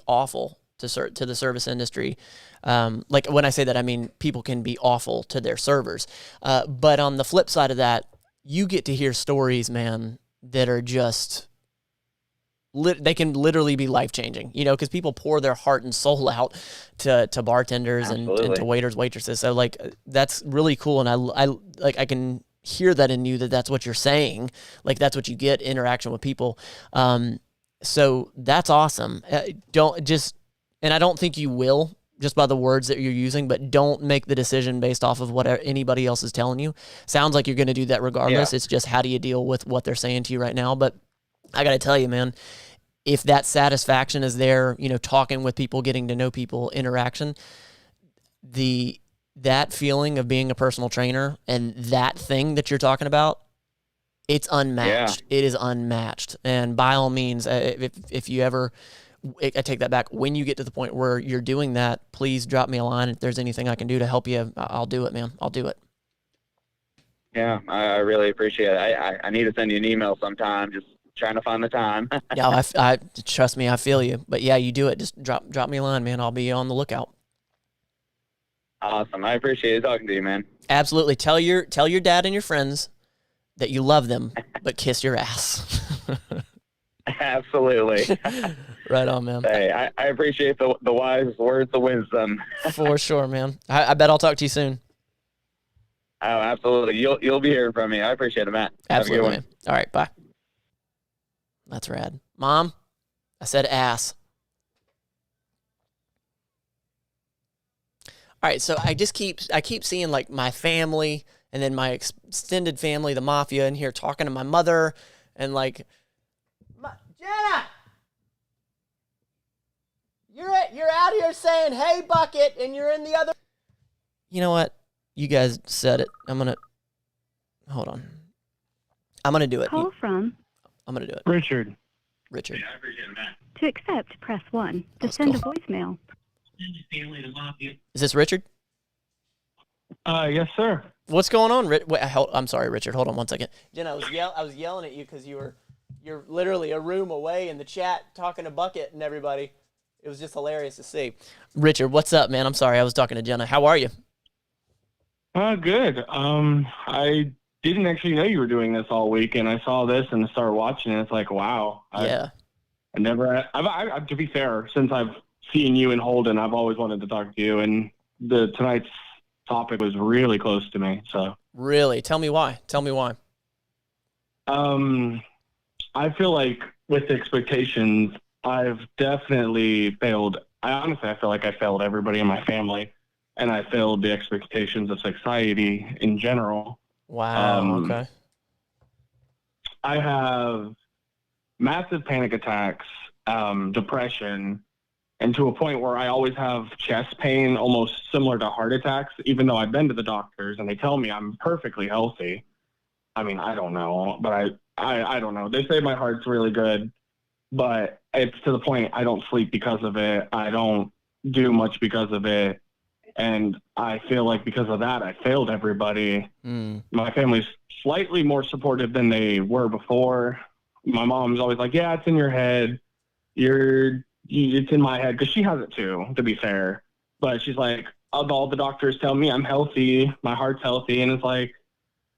awful to the service industry. Like when I say that, I mean people can be awful to their servers. But on the flip side of that, you get to hear stories, man, that are just they can literally be life-changing, you know, because people pour their heart and soul out to bartenders and to waiters, waitresses. So like that's really cool, and I can hear that in you, that's what you're saying, like that's what you get, interaction with people. So that's awesome. And I don't think you will, just by the words that you're using, but don't make the decision based off of what anybody else is telling you. Sounds like you're going to do that regardless. It's just how do you deal with what they're saying to you right now. But I got to tell you, man, if that satisfaction is there, you know, talking with people, getting to know people, interaction, that feeling of being a personal trainer and that thing that you're talking about, it's unmatched. It is unmatched. And by all means, if you ever, I take that back, when you get to the point where you're doing that, please drop me a line. If there's anything I can do to help you, I'll do it, man. I'll do it. Yeah, I really appreciate it. I need to send you an email sometime, just trying to find the time. Yeah, I trust me, I feel you. But yeah, you do it. Just drop me a line, man. I'll be on the lookout. Awesome. I appreciate talking to you, man. Absolutely. Tell your dad and your friends that you love them, but kiss your ass. Absolutely. Right on, man. Hey, I appreciate the wise words of wisdom. For sure, man. I bet I'll talk to you soon. Oh, absolutely. You'll be hearing from me. I appreciate it, Matt. Absolutely, man. All right, bye. That's rad. Mom, I said ass. All right, so I keep seeing like my family and then my extended family, the mafia, in here talking to my mother and like, Jenna, you're out here saying, "Hey, bucket," and you're in the other. You know what? You guys said it. Hold on. I'm gonna do it. Call from I'm gonna do it. Richard. Richard. I appreciate it, Matt. to accept, press 1. To That's send cool. a voicemail. Is this Richard? Yes, sir. What's going on? Wait, I'm sorry, Richard. Hold on one second. Jen, I was yelling at you because you're literally a room away in the chat talking to Bucket and everybody. It was just hilarious to see. Richard, what's up, man? I'm sorry. I was talking to Jenna. How are you? Good. I didn't actually know you were doing this all week, and I saw this and started watching, and it's like, wow. Yeah. To be fair, since I've seen you and Holden, I've always wanted to talk to you, and tonight's topic was really close to me. So Really? Tell me why. I feel like with expectations, I've definitely failed. I feel like I failed everybody in my family, and I failed the expectations of society in general. Wow. Okay. I have massive panic attacks, depression, and to a point where I always have chest pain, almost similar to heart attacks, even though I've been to the doctors and they tell me I'm perfectly healthy. I mean, I don't know, but I don't know. They say my heart's really good, but it's to the point I don't sleep because of it. I don't do much because of it. And I feel like because of that, I failed everybody. My family's slightly more supportive than they were before. My mom's always like, yeah, it's in your head. It's in my head, because she has it too, to be fair. But she's like, all the doctors tell me I'm healthy, my heart's healthy, and it's like,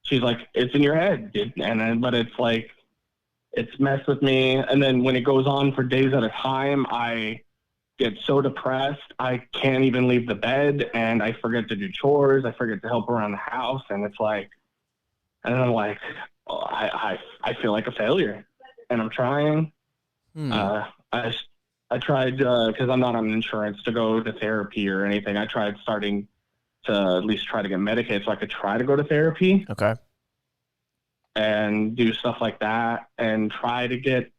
she's like, it's in your head, dude. But it's like, it's messed with me. And then when it goes on for days at a time, I get so depressed, I can't even leave the bed, and I forget to do chores, I forget to help around the house, and it's like, and I'm like, oh, I feel like a failure, and I'm trying. I tried, because I'm not on insurance, to go to therapy or anything. I tried starting to at least try to get medicated so I could try to go to therapy. Okay. And do stuff like that and try to get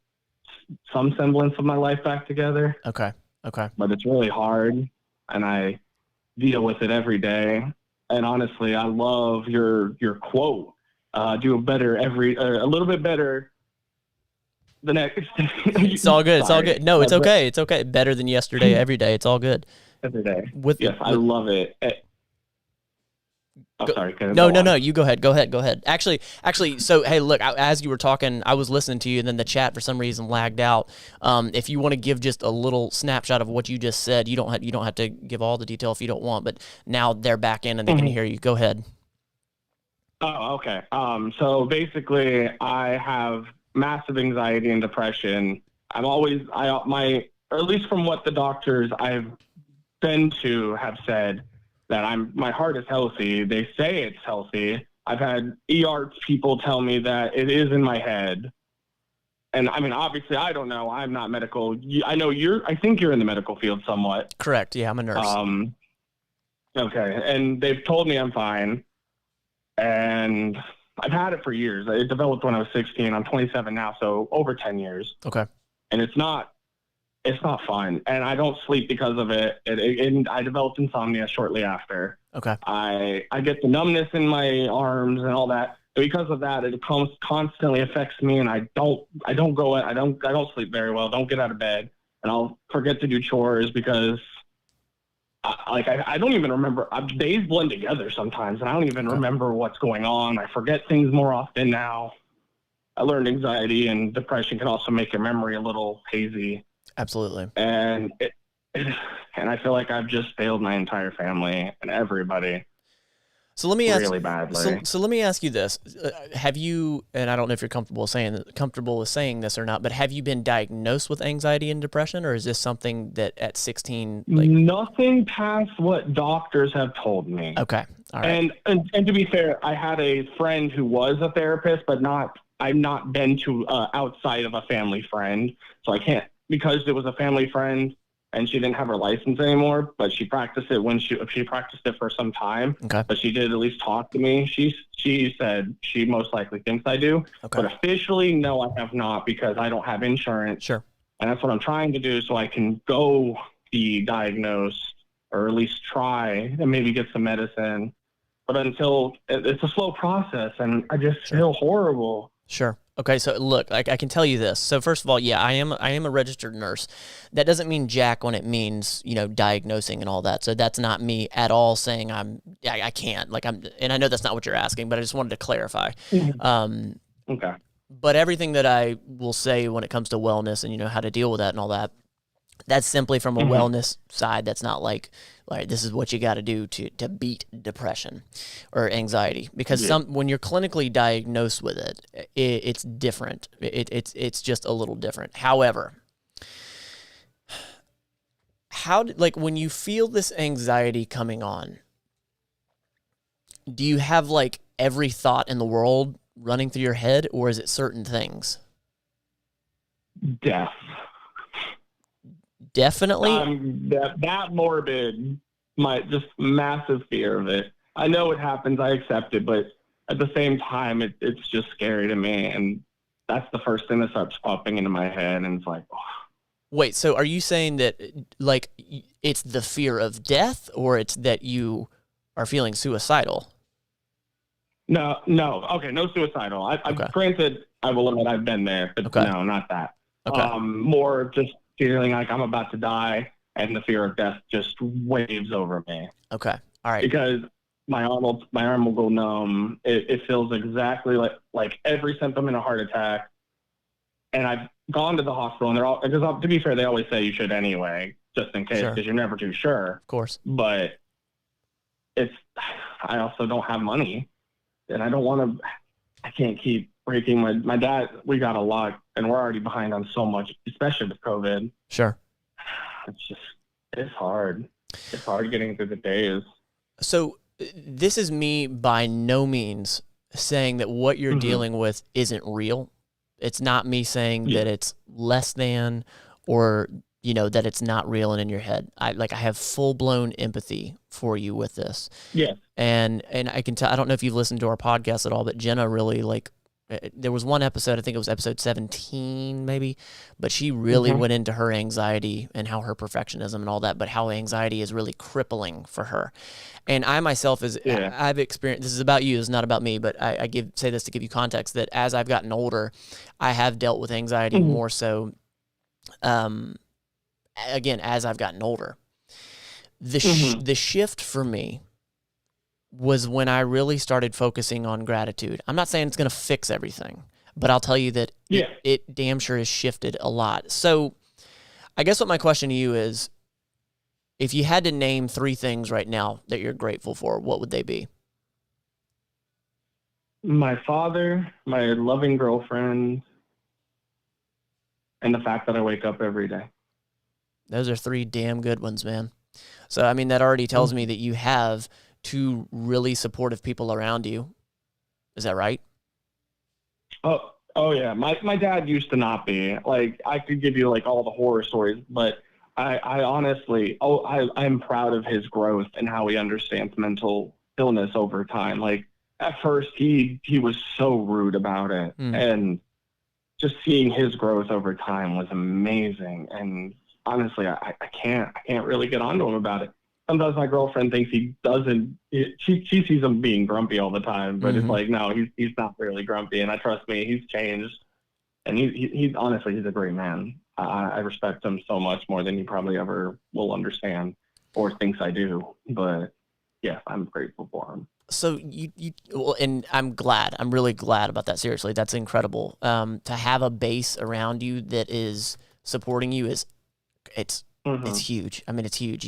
some semblance of my life back together. Okay. But it's really hard, and I deal with it every day. And honestly, I love your quote. Do a little bit better the next. It's all good. It's all good. No, it's okay. It's okay. Better than yesterday, every day. It's all good. Every day. I love it. Sorry. No. You go ahead. Go ahead. Actually. So hey, look. As you were talking, I was listening to you, and then the chat for some reason lagged out. If you want to give just a little snapshot of what you just said, you don't have to give all the detail if you don't want. But now they're back in and they can hear you. Go ahead. Oh, okay. So basically, I have massive anxiety and depression. Or at least from what the doctors I've been to have said, that my heart is healthy. They say it's healthy. I've had ER people tell me that it is in my head. And I mean, obviously I don't know. I'm not medical. I think you're in the medical field somewhat. Correct. Yeah, I'm a nurse. Okay. And they've told me I'm fine. And I've had it for years. It developed when I was 16. I'm 27 now, so over 10 years. Okay. And it's not fun, and I don't sleep because of it. And I developed insomnia shortly after. Okay. I get the numbness in my arms and all that. Because of that, it constantly affects me, and I don't sleep very well. Don't get out of bed, and I'll forget to do chores because I don't even remember. Days blend together sometimes, and I don't even remember what's going on. I forget things more often now. I learned anxiety and depression can also make your memory a little hazy. Absolutely. And I feel like I've just failed my entire family and everybody. So let me ask really badly. So let me ask you this: have you? And I don't know if you're comfortable with saying this or not, but have you been diagnosed with anxiety and depression, or is this something that at 16? Nothing past what doctors have told me. Okay. All right. And to be fair, I had a friend who was a therapist, but I've not been to outside of a family friend, so I can't. Because it was a family friend and she didn't have her license anymore, but she practiced it when she practiced it for some time. Okay. But she did at least talk to me. She said she most likely thinks I do. Okay. But officially, no, I have not because I don't have insurance. Sure. And that's what I'm trying to do so I can go be diagnosed or at least try and maybe get some medicine. But until it's a slow process and I just feel horrible. Sure. Okay, so look, I can tell you this. So first of all, yeah, I am a registered nurse. That doesn't mean jack when it means, diagnosing and all that. So that's not me at all saying I can't. And I know that's not what you're asking, but I just wanted to clarify. Okay. But everything that I will say when it comes to wellness and how to deal with that and all that, that's simply from a wellness side. That's not like this is what you got to do to beat depression or anxiety, because when you're clinically diagnosed with it, it's different. It's just a little different. However, when you feel this anxiety coming on, do you have every thought in the world running through your head, or is it certain things? Death. Definitely. That morbid, just massive fear of it. I know it happens. I accept it, but at the same time, it's just scary to me. And that's the first thing that starts popping into my head. And it's like, oh. Wait, so are you saying that it's the fear of death, or it's that you are feeling suicidal? No. Okay, no suicidal. Granted, I will admit I've been there, but no, not that. Okay. More just feeling like I'm about to die, and the fear of death just waves over me. Okay. All right. Because my arm will go numb. It feels exactly like every symptom in a heart attack. And I've gone to the hospital, and because to be fair, they always say you should anyway, just in case, because you're never too sure. Of course. But I also don't have money, and I don't want to. I can't keep breaking my dad. We got a lot, and we're already behind on so much, especially with COVID. Sure. It's hard. It's hard getting through the days. So this is me by no means saying that what you're dealing with isn't real. It's not me saying that it's less than, or that it's not real and in your head. I have full blown empathy for you with this. Yeah. And I can tell. I don't know if you've listened to our podcast at all, but Jenna really there was one episode, I think it was episode 17 maybe, but she really went into her anxiety and how her perfectionism and all that, but how anxiety is really crippling for her. And I myself I've experienced, this is about you, it's not about me, but I say this to give you context, that as I've gotten older, I have dealt with anxiety more so, again, as I've gotten older. The shift for me was when I really started focusing on gratitude. I'm not saying it's going to fix everything, but I'll tell you that it damn sure has shifted a lot. So I guess what my question to you is, if you had to name 3 things right now that you're grateful for, what would they be? My father, my loving girlfriend, and the fact that I wake up every day. Those are 3 damn good ones, man. So, I mean, that already tells me that you have 2 really supportive people around you. Is that right? Oh yeah. My dad used to not be. Like, I could give you like all the horror stories, but I honestly, I'm proud of his growth and how he understands mental illness over time. Like, at first he was so rude about it, and just seeing his growth over time was amazing. And honestly, I can't really get onto him about it. Sometimes my girlfriend thinks he doesn't. She sees him being grumpy all the time, but it's like, no, he's not really grumpy. And I trust me, he's changed, and he's honestly, he's a great man. I respect him so much more than he probably ever will understand or thinks I do. But yeah, I'm grateful for him. So well, and I'm really glad about that. Seriously, that's incredible. To have a base around you that is supporting you it's huge. I mean, it's huge.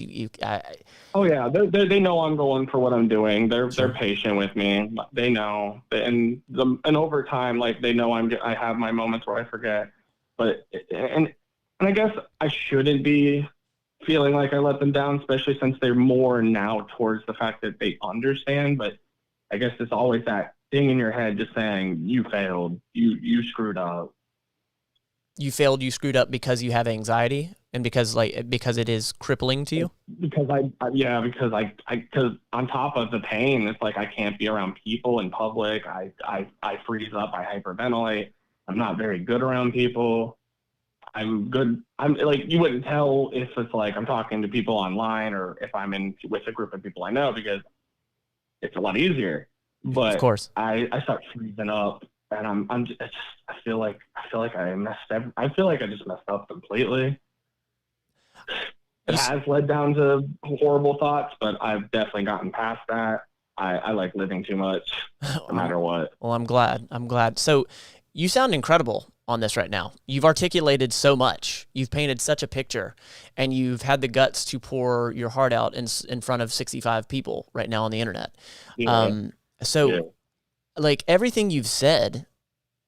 Oh yeah, they know I'm going for what I'm doing. They're patient with me. They know, and over time, like, they know I have my moments where I forget. But and I guess I shouldn't be feeling like I let them down, especially since they're more now towards the fact that they understand. But I guess it's always that thing in your head just saying, you failed, you screwed up. You failed, you screwed up because you have anxiety and because it is crippling to you? Because because on top of the pain, it's like I can't be around people in public. I freeze up, I hyperventilate. I'm not very good around people. I'm like, you wouldn't tell if it's like I'm talking to people online or if I'm with a group of people I know, because it's a lot easier. But of course, I start freezing up, and I feel like I messed up. I feel like I just messed up completely. It has led down to horrible thoughts, but I've definitely gotten past that. I like living too much, no matter what. Well, I'm glad. So you sound incredible on this right now. You've articulated so much. You've painted such a picture, and you've had the guts to pour your heart out in front of 65 people right now on the internet. Yeah. Like, everything you've said,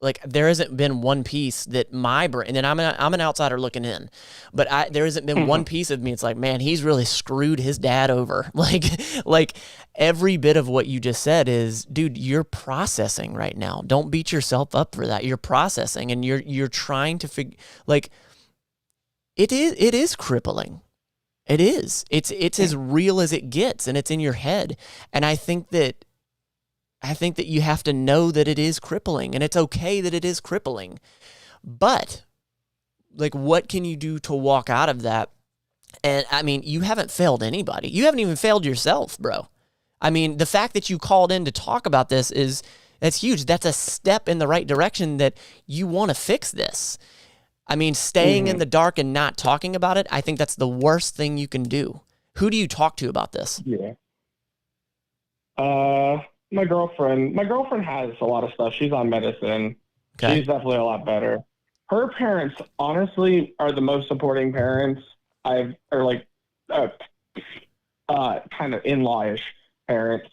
like, there hasn't been one piece that my brain, and then I'm an outsider looking in, but there hasn't been one piece of me. It's like, man, he's really screwed his dad over. Like every bit of what you just said is, dude, you're processing right now. Don't beat yourself up for that. You're processing, and you're trying to figure, like, it is crippling. It is. It's as real as it gets, and it's in your head. And I think that you have to know that it is crippling, and it's okay that it is crippling. But, like, what can you do to walk out of that? And, I mean, you haven't failed anybody. You haven't even failed yourself, bro. I mean, the fact that you called in to talk about this that's huge. That's a step in the right direction, that you want to fix this. I mean, staying in the dark and not talking about it, I think that's the worst thing you can do. Who do you talk to about this? Yeah. My girlfriend has a lot of stuff. She's on medicine. Okay. She's definitely a lot better. Her parents, honestly, are the most supporting parents kind of in-law-ish parents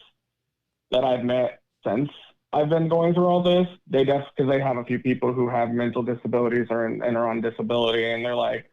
that I've met since I've been going through all this. Because they have a few people who have mental disabilities and are on disability, and they're like,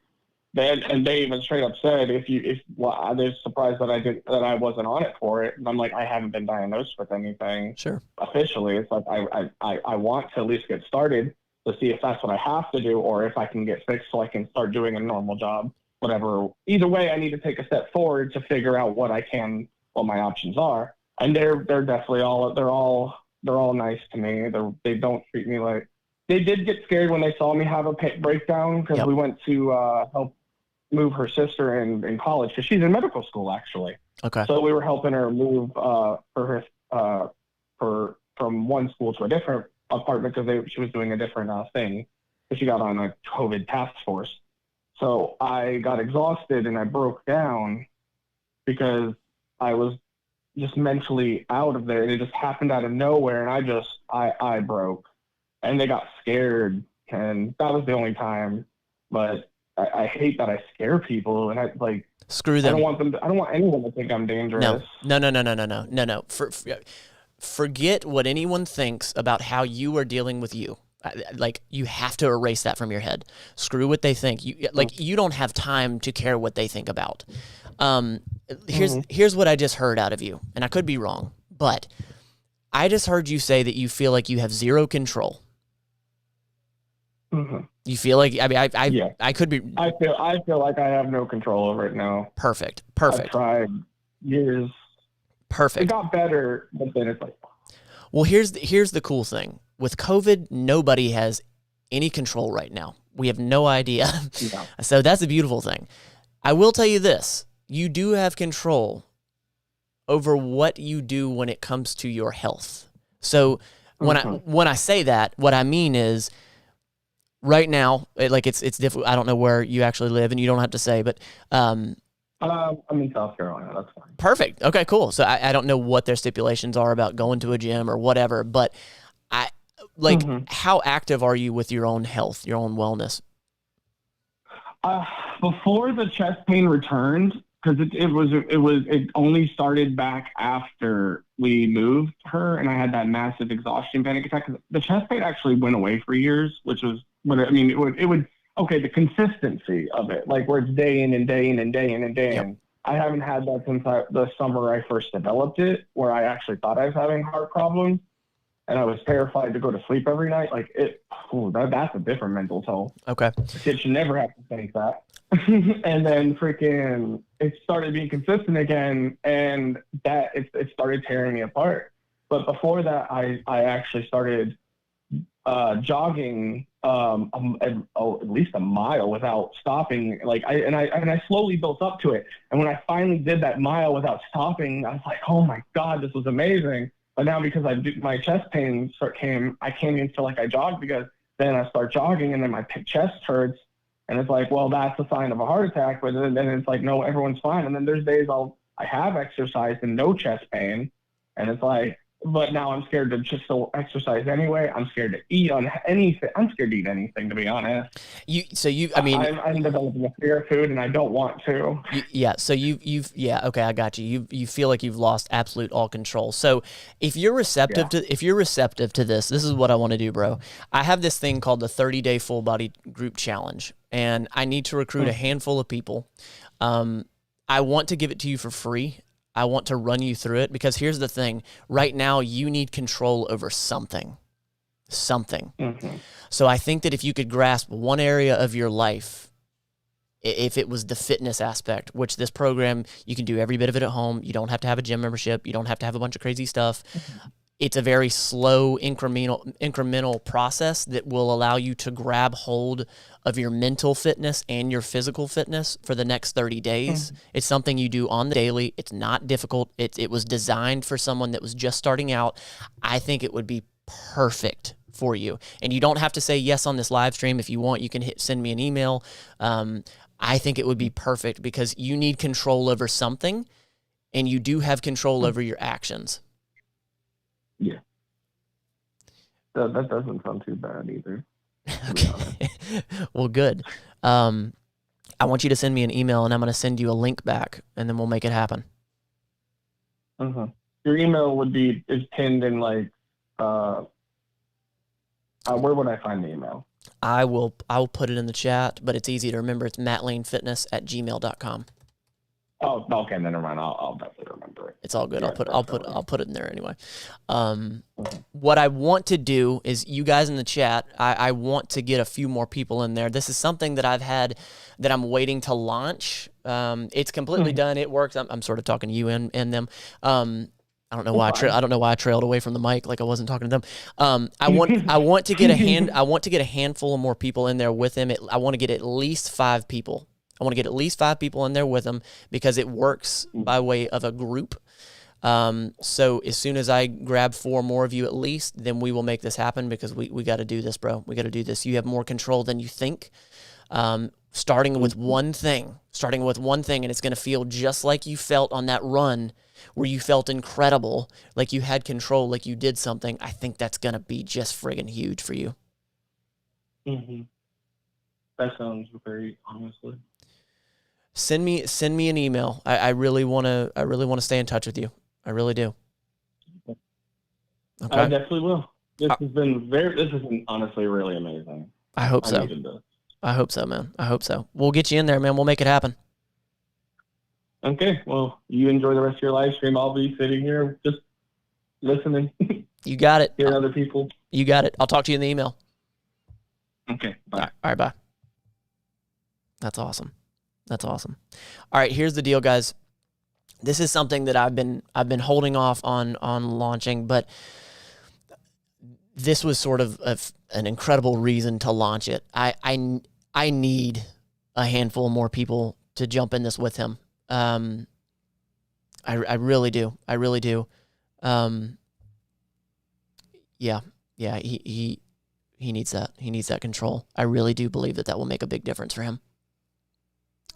they even straight up said, they're surprised that I wasn't on it for it. And I'm like, I haven't been diagnosed with anything. Sure. Officially. It's like, I want to at least get started to see if that's what I have to do, or if I can get fixed so I can start doing a normal job, whatever. Either way, I need to take a step forward to figure out what my options are. And they're definitely all they're all nice to me. They don't treat me like, they did get scared when they saw me have a breakdown because we went to help move her sister in college because she's in medical school actually. Okay. So we were helping her move from one school to a different apartment because she was doing a different thing because she got on a COVID task force. So I got exhausted and I broke down because I was just mentally out of there, and it just happened out of nowhere, and I broke, and they got scared, and that was the only time. But I hate that I scare people, and screw them. I don't want anyone to think I'm dangerous. No. Forget what anyone thinks about how you are dealing with you. Like, you have to erase that from your head. Screw what they think. You don't have time to care what they think about. Here's what I just heard out of you, and I could be wrong, but I just heard you say that you feel like you have zero control. Mm-hmm. You feel like, I mean, I could be. I feel like I have no control over it now. Perfect. I've tried years. Perfect. It got better, but then it's like. Well, here's the cool thing. With COVID, nobody has any control right now. We have no idea. Yeah. So that's a beautiful thing. I will tell you this. You do have control over what you do when it comes to your health. So when I say that, what I mean is right now, it's difficult. I don't know where you actually live, and you don't have to say, but I'm in South Carolina. That's fine. Perfect. Okay, cool. So I don't know what their stipulations are about going to a gym or whatever, but how active are you with your own health, your own wellness? Before the chest pain returned, because it only started back after we moved her, and I had that massive exhaustion panic attack. The chest pain actually went away for years, which was it would. Okay, the consistency of it, like where it's day in and day in and day in and day in. I haven't had that since the summer I first developed it, where I actually thought I was having heart problems, and I was terrified to go to sleep every night. Like that's a different mental toll. Okay, it should never have to think that. And then freaking, it started being consistent again, and that it started tearing me apart. But before that, I actually started jogging at least a mile without stopping. I slowly built up to it. And when I finally did that mile without stopping, I was like, oh my God, this was amazing. But now because my chest pain I can't even feel like I jogged, because then I start jogging and then my chest hurts. And it's like, well, that's a sign of a heart attack. But then it's like, no, everyone's fine. And then there's days I have exercised and no chest pain. And it's like, but now I'm scared to just exercise anyway. I'm scared to eat on anything. I'm scared to eat anything, to be honest. I'm developing a fear of food, and I don't want to. Okay, I got you. You feel like you've lost absolute all control. So if you're receptive to this is what I want to do, bro. I have this thing called the 30-day full body group challenge, and I need to recruit a handful of people. I want to give it to you for free. I want to run you through it, because here's the thing. Right now, you need control over something. Mm-hmm. So I think that if you could grasp one area of your life, if it was the fitness aspect, which this program, you can do every bit of it at home. You don't have to have a gym membership. You don't have to have a bunch of crazy stuff. Mm-hmm. It's a very slow, incremental process that will allow you to grab hold of your mental fitness and your physical fitness for the next 30 days. Mm-hmm. It's something you do on the daily. It's not difficult. It was designed for someone that was just starting out. I think it would be perfect for you. And you don't have to say yes on this live stream. If you want, you can send me an email. I think it would be perfect, because you need control over something, and you do have control over your actions. Yeah. That doesn't sound too bad either. Okay. Well, good. I want you to send me an email, and I'm going to send you a link back, and then we'll make it happen. Uh-huh. Your email is pinned in where would I find the email? I will put it in the chat, but it's easy to remember. It's mattleanfitness@gmail.com. Oh, okay. Then never mind. I'll definitely remember it. It's all good. Yeah, I'll put it in there anyway. What I want to do is, you guys in the chat, I want to get a few more people in there. This is something that I've had that I'm waiting to launch. It's completely done. It works. I'm sort of talking to you and them. I don't know why I don't know why I trailed away from the mic like I wasn't talking to them. I want to get a handful of more people in there with him. I want to get at least 5 people. I want to get at least 5 people in there with him because it works by way of a group. So as soon as I grab 4 more of you at least, then we will make this happen because we got to do this, bro. We got to do this. You have more control than you think. Starting with one thing, and it's going to feel just like you felt on that run where you felt incredible, like you had control, like you did something. I think that's going to be just friggin' huge for you. Mm-hmm. That sounds great, honestly. Send me an email. I really want to stay in touch with you. I really do. Okay. Okay. I definitely will. This has been honestly really amazing. I hope so. I hope so, man. I hope so. We'll get you in there, man. We'll make it happen. Okay. Well, you enjoy the rest of your live stream. I'll be sitting here just listening. You got it. Hearing other people. You got it. I'll talk to you in the email. Okay. Bye. All right. Bye. That's awesome. All right. Here's the deal, guys. This is something that I've been holding off on launching, but this was sort of an incredible reason to launch it. I need a handful more people to jump in this with him. I really do. Yeah. He needs that. He needs that control. I really do believe that will make a big difference for him.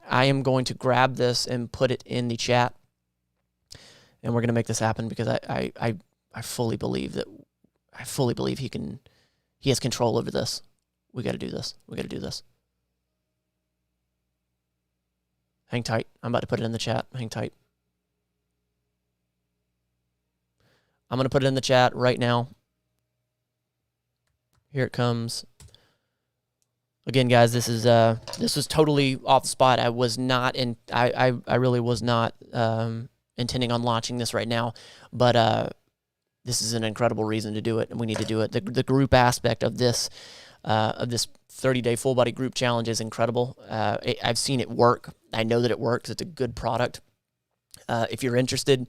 I am going to grab this and put it in the chat, and we're going to make this happen because I fully believe he has control over this. We got to do this. Hang tight. I'm about to put it in the chat. Hang tight. I'm going to put it in the chat right now. Here it comes. Again, guys, this was totally off the spot. I was not I really was not intending on launching this right now, but this is an incredible reason to do it, and we need to do it. The group aspect of this 30-day full body group challenge is incredible. I've seen it work. I know that it works. It's a good product. If you're interested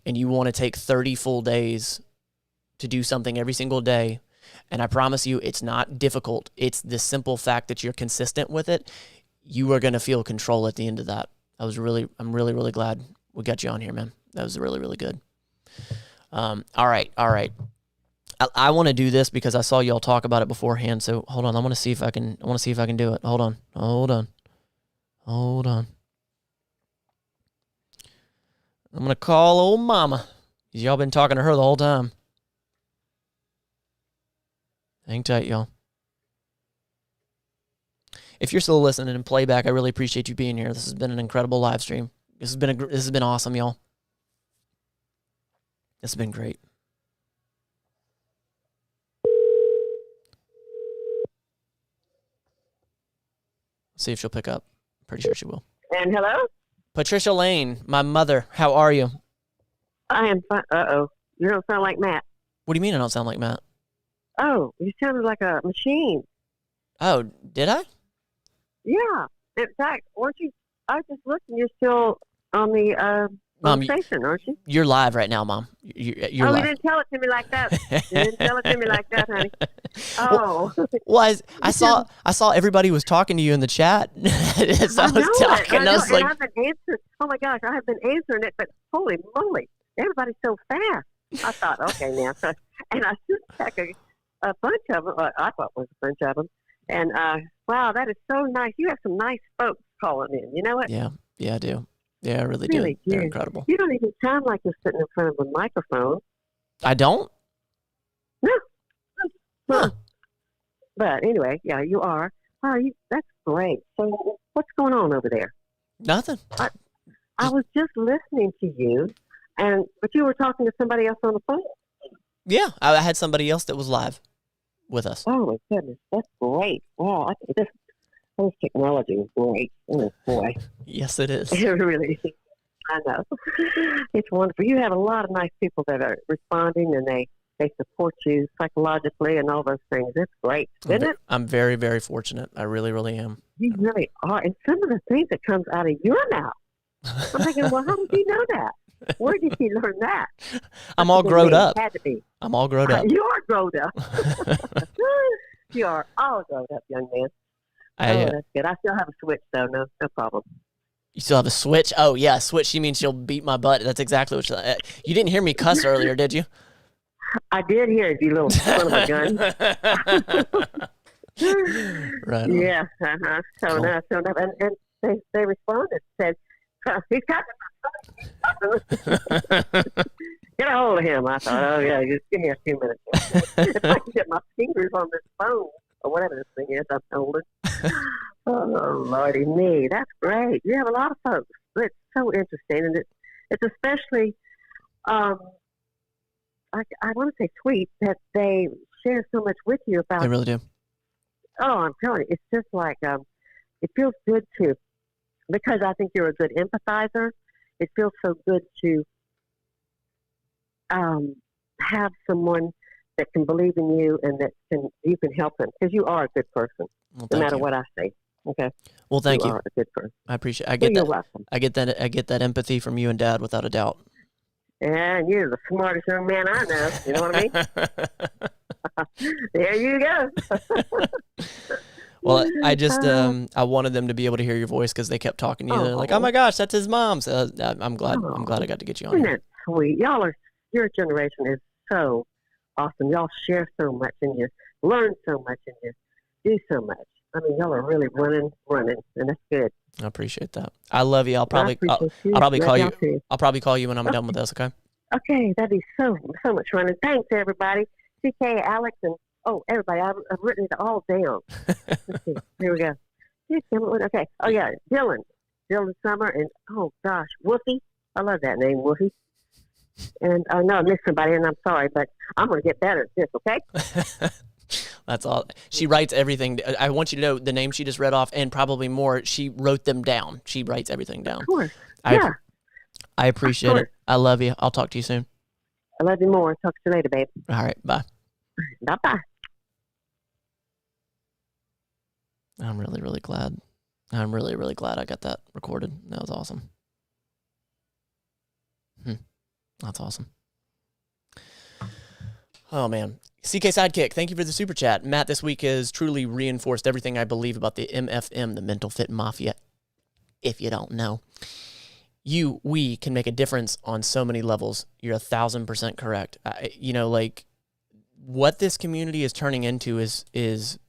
and you want to take 30 full days to do something every single day, and I promise you, it's not difficult. It's the simple fact that you're consistent with it. You are going to feel control at the end of that. I'm really glad we got you on here, man. That was really, really good. All right. I want to do this because I saw y'all talk about it beforehand. So hold on. I want to see if I can do it. Hold on. I'm going to call old mama. Y'all been talking to her the whole time. Hang tight, y'all. If you're still listening in playback, I really appreciate you being here. This has been an incredible live stream. This has been awesome, y'all. This has been great. See if she'll pick up. Pretty sure she will. And hello? Patricia Lane, my mother. How are you? I am fine. Uh-oh. You don't sound like Matt. What do you mean I don't sound like Matt? Oh, you sounded like a machine. Oh, did I? Yeah. In fact, weren't you? I just looked and you're still on the station, aren't you? You're live right now, Mom. You're live. You didn't tell it to me like that. You didn't tell it to me like that, honey. Oh. Well, I saw everybody was talking to you in the chat. As I was talking, I was like, I've been answering. Oh my gosh, I have been answering it, but holy moly, everybody's so fast. I thought, okay, now, and I just checked a bunch of them. I thought it was a bunch of them, and wow, that is so nice. You have some nice folks calling in. You know what? Yeah, I do. Yeah, I really do. They're incredible. You don't even sound like you're sitting in front of a microphone. I don't? No. Huh. But anyway, yeah, you are. Wow, that's great. So what's going on over there? Nothing. I was just listening to you, but you were talking to somebody else on the phone. Yeah, I had somebody else that was live with us. Oh, my goodness. That's great. Wow, I think this technology is great. Oh, boy. Yes, it is. It really is. I know. It's wonderful. You have a lot of nice people that are responding, and they support you psychologically and all those things. It's great, isn't it? I'm very, very fortunate. I really, really am. You really are. And some of the things that comes out of your mouth, I'm thinking, well, how did you know that? Where did you learn that? I'm all grown up. Had to be. I'm all grown up. You are grown up. You are all grown up, young man. That's good. I still have a switch, though. No problem. You still have a switch? Oh, yeah, switch. She means she'll beat my butt. That's exactly what you didn't hear me cuss earlier, did you? I did hear it, you little son of a gun. Right on. Yeah. So Cool. enough. And they responded, said, he's got get a hold of him. I thought, oh, yeah, just give me a few minutes. If I can get my fingers on this phone or whatever this thing is I'm holding. Oh, Lordy me. That's great. You have a lot of folks. It's so interesting. And it's especially, I want to say sweet that they share so much with you about. They really do. Oh, I'm telling you, it's just like, it feels good to, because I think you're a good empathizer. It feels so good to have someone that can believe in you and that you can help them, because you are a good person, no matter what I say. Okay. Well, thank you. You are a good person. I appreciate. I get You're that. welcome. I get that empathy from you and Dad, without a doubt. And you're the smartest young man I know. You know what I mean? There you go. Well, I just I wanted them to be able to hear your voice because they kept talking to you. They're like, "Oh my gosh, that's his mom." So I'm glad I got to get you on. Isn't Here. that sweet? Your generation is so awesome. Y'all share so much and you learn so much and you do so much. I mean, y'all are really running, and that's good. I appreciate that. I love you. I'll probably call you. Too. I'll probably call you when I'm done with this. Okay. Okay, that'd be so much fun. And thanks everybody, CK, Alex, and everybody. I've written it all down. Let's see. Here we go. Okay. Oh yeah, Dylan Summer, and oh gosh, Woofy. I love that name, Woofy. And I know I missed somebody, and I'm sorry, but I'm gonna get better at this. Okay. That's all. She writes everything. I want you to know the name she just read off, and probably more. She wrote them down. She writes everything down. Of course. I appreciate it. I love you. I'll talk to you soon. I love you more. Talk to you later, babe. All right. Bye. Bye-bye. I'm really, really glad. I'm really, really glad I got that recorded. That was awesome. That's awesome. Oh, man. CK Sidekick, thank you for the super chat. Matt, this week has truly reinforced everything I believe about the MFM, the Mental Fit Mafia. If you don't know, we can make a difference on so many levels. You're 1,000% correct. Like what this community is turning into is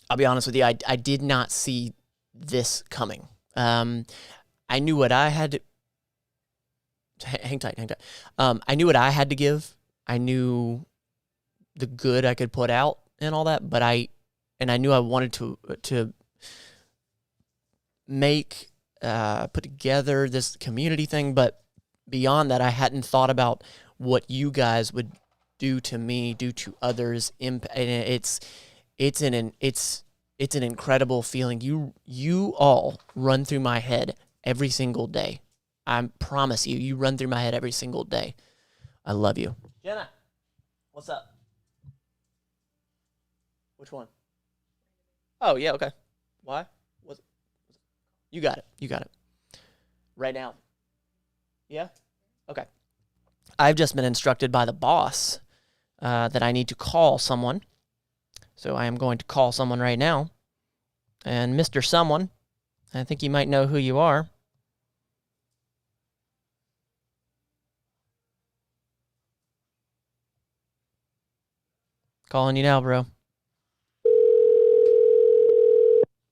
I'll be honest with you, I did not see this coming. I knew what I had to, hang tight. I knew what I had to give. I knew the good I could put out and all that, but I knew I wanted to make, put together this community thing, but beyond that, I hadn't thought about what you guys would do to me, do to others. And it's an incredible feeling. You all run through my head every single day. I promise you run through my head every single day. I love you. Jenna, what's up? Which one? Oh, yeah, okay. Why? You got it. Right now. Yeah? Okay. I've just been instructed by the boss that I need to call someone. So I am going to call someone right now. And Mr. Someone, I think you might know who you are. Calling you now, bro.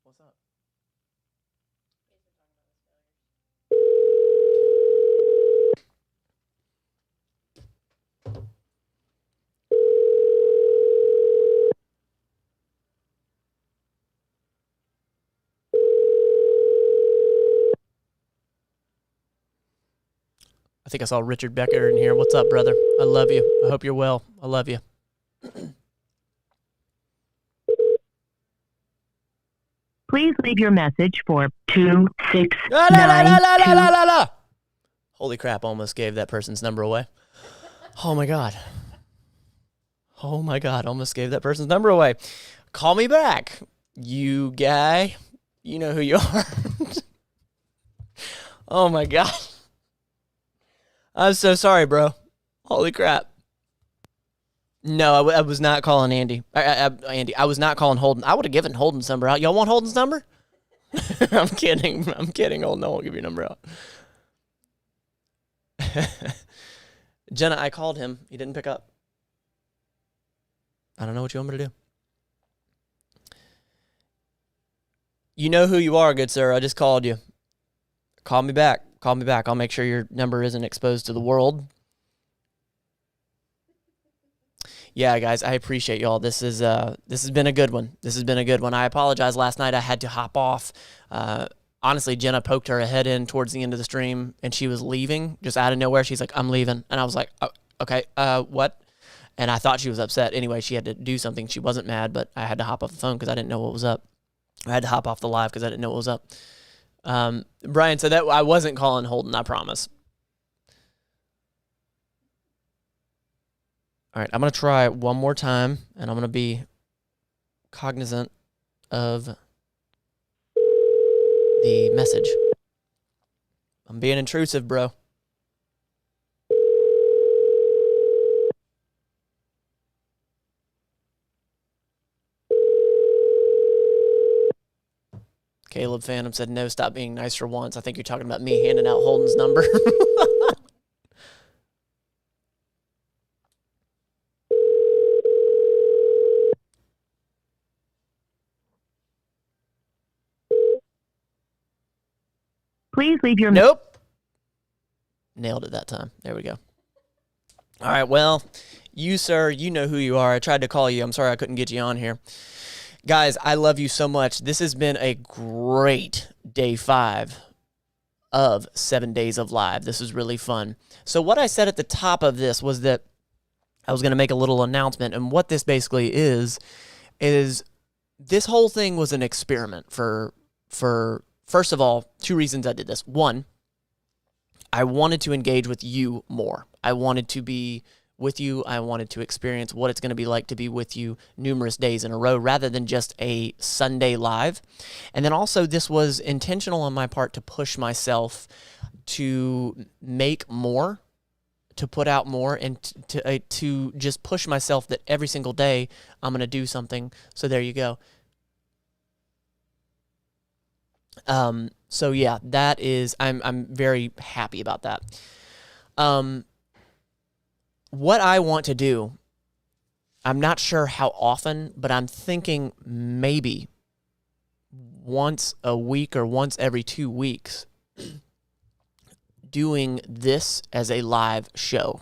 What's up? I think I saw Richard Becker in here. What's up, brother? I love you. I hope you're well. I love you. Please leave your message for 269. Holy crap, almost gave that person's number away. Oh my God, almost gave that person's number away. Call me back, you guy. You know who you are. Oh my God. I'm so sorry, bro. Holy crap. No, I was not calling Andy. Andy, I was not calling Holden. I would have given Holden's number out. Y'all want Holden's number? I'm kidding. I'm kidding. Holden, I won't give your number out. Jenna, I called him. He didn't pick up. I don't know what you want me to do. You know who you are, good sir. I just called you. Call me back. Call me back. I'll make sure your number isn't exposed to the world. Yeah, guys, I appreciate y'all. This has been a good one. This has been a good one. I apologize. Last night I had to hop off. Honestly, Jenna poked her head in towards the end of the stream, and she was leaving just out of nowhere. She's like, "I'm leaving," and I was like, oh, "Okay, what?" And I thought she was upset. Anyway, she had to do something. She wasn't mad, but I had to hop off the phone because I didn't know what was up. I had to hop off the live because I didn't know what was up. Brian said that I wasn't calling Holden. I promise. All right, I'm going to try one more time, and I'm going to be cognizant of the message. I'm being intrusive, bro. Caleb Phantom said, no, stop being nice for once. I think you're talking about me handing out Holden's number. Please leave your Nope. Nailed it that time. There we go. All right, well, you, sir, you know who you are. I tried to call you. I'm sorry I couldn't get you on here. Guys, I love you so much. This has been a great day 5 of 7 days of live. This is really fun. So what I said at the top of this was that I was going to make a little announcement, and what this basically is this whole thing was an experiment for first of all, 2 reasons I did this. 1, I wanted to engage with you more. I wanted to be with you. I wanted to experience what it's going to be like to be with you numerous days in a row rather than just a Sunday live. And then also this was intentional on my part to push myself to make more, to put out more, and to just push myself that every single day I'm going to do something. So there you go. So yeah, that is, I'm very happy about that. What I want to do, I'm not sure how often, but I'm thinking maybe once a week or once every 2 weeks doing this as a live show.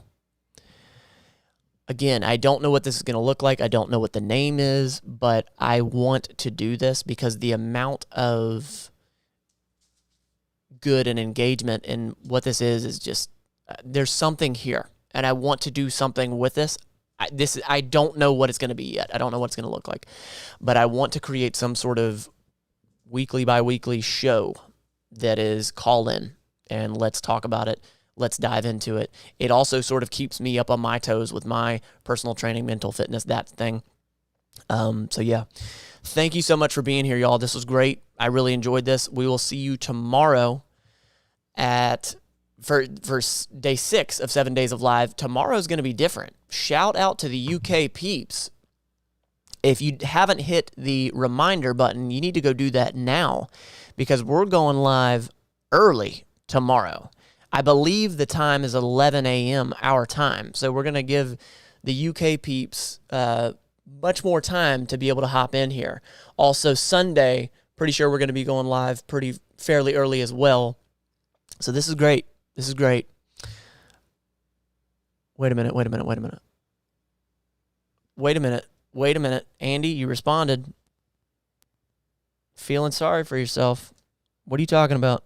Again, I don't know what this is going to look like. I don't know what the name is, but I want to do this because the amount of good and engagement in what this is just, there's something here, and I want to do something with this. I don't know what it's going to be yet. I don't know what it's going to look like, but I want to create some sort of weekly by weekly show that is call in and let's talk about it. Let's dive into it. It also sort of keeps me up on my toes with my personal training, mental fitness, that thing. So yeah, thank you so much for being here, y'all. This was great. I really enjoyed this. We will see you tomorrow for day 6 of 7 days of live. Tomorrow's going to be different. Shout out to the UK peeps. If you haven't hit the reminder button, you need to go do that now because we're going live early tomorrow. I believe the time is 11 a.m. our time. So we're going to give the UK peeps much more time to be able to hop in here. Also, Sunday, pretty sure we're going to be going live fairly early as well. So this is great. This is great. Wait a minute. Andy, you responded. Feeling sorry for yourself. What are you talking about?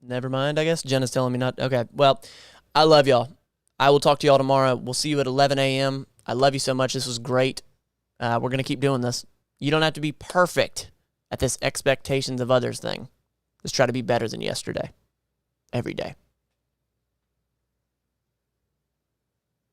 Never mind, I guess. Jenna's telling me not. Okay, well, I love y'all. I will talk to y'all tomorrow. We'll see you at 11 a.m. I love you so much. This was great. We're going to keep doing this. You don't have to be perfect at this expectations of others thing. Just try to be better than yesterday. Every day.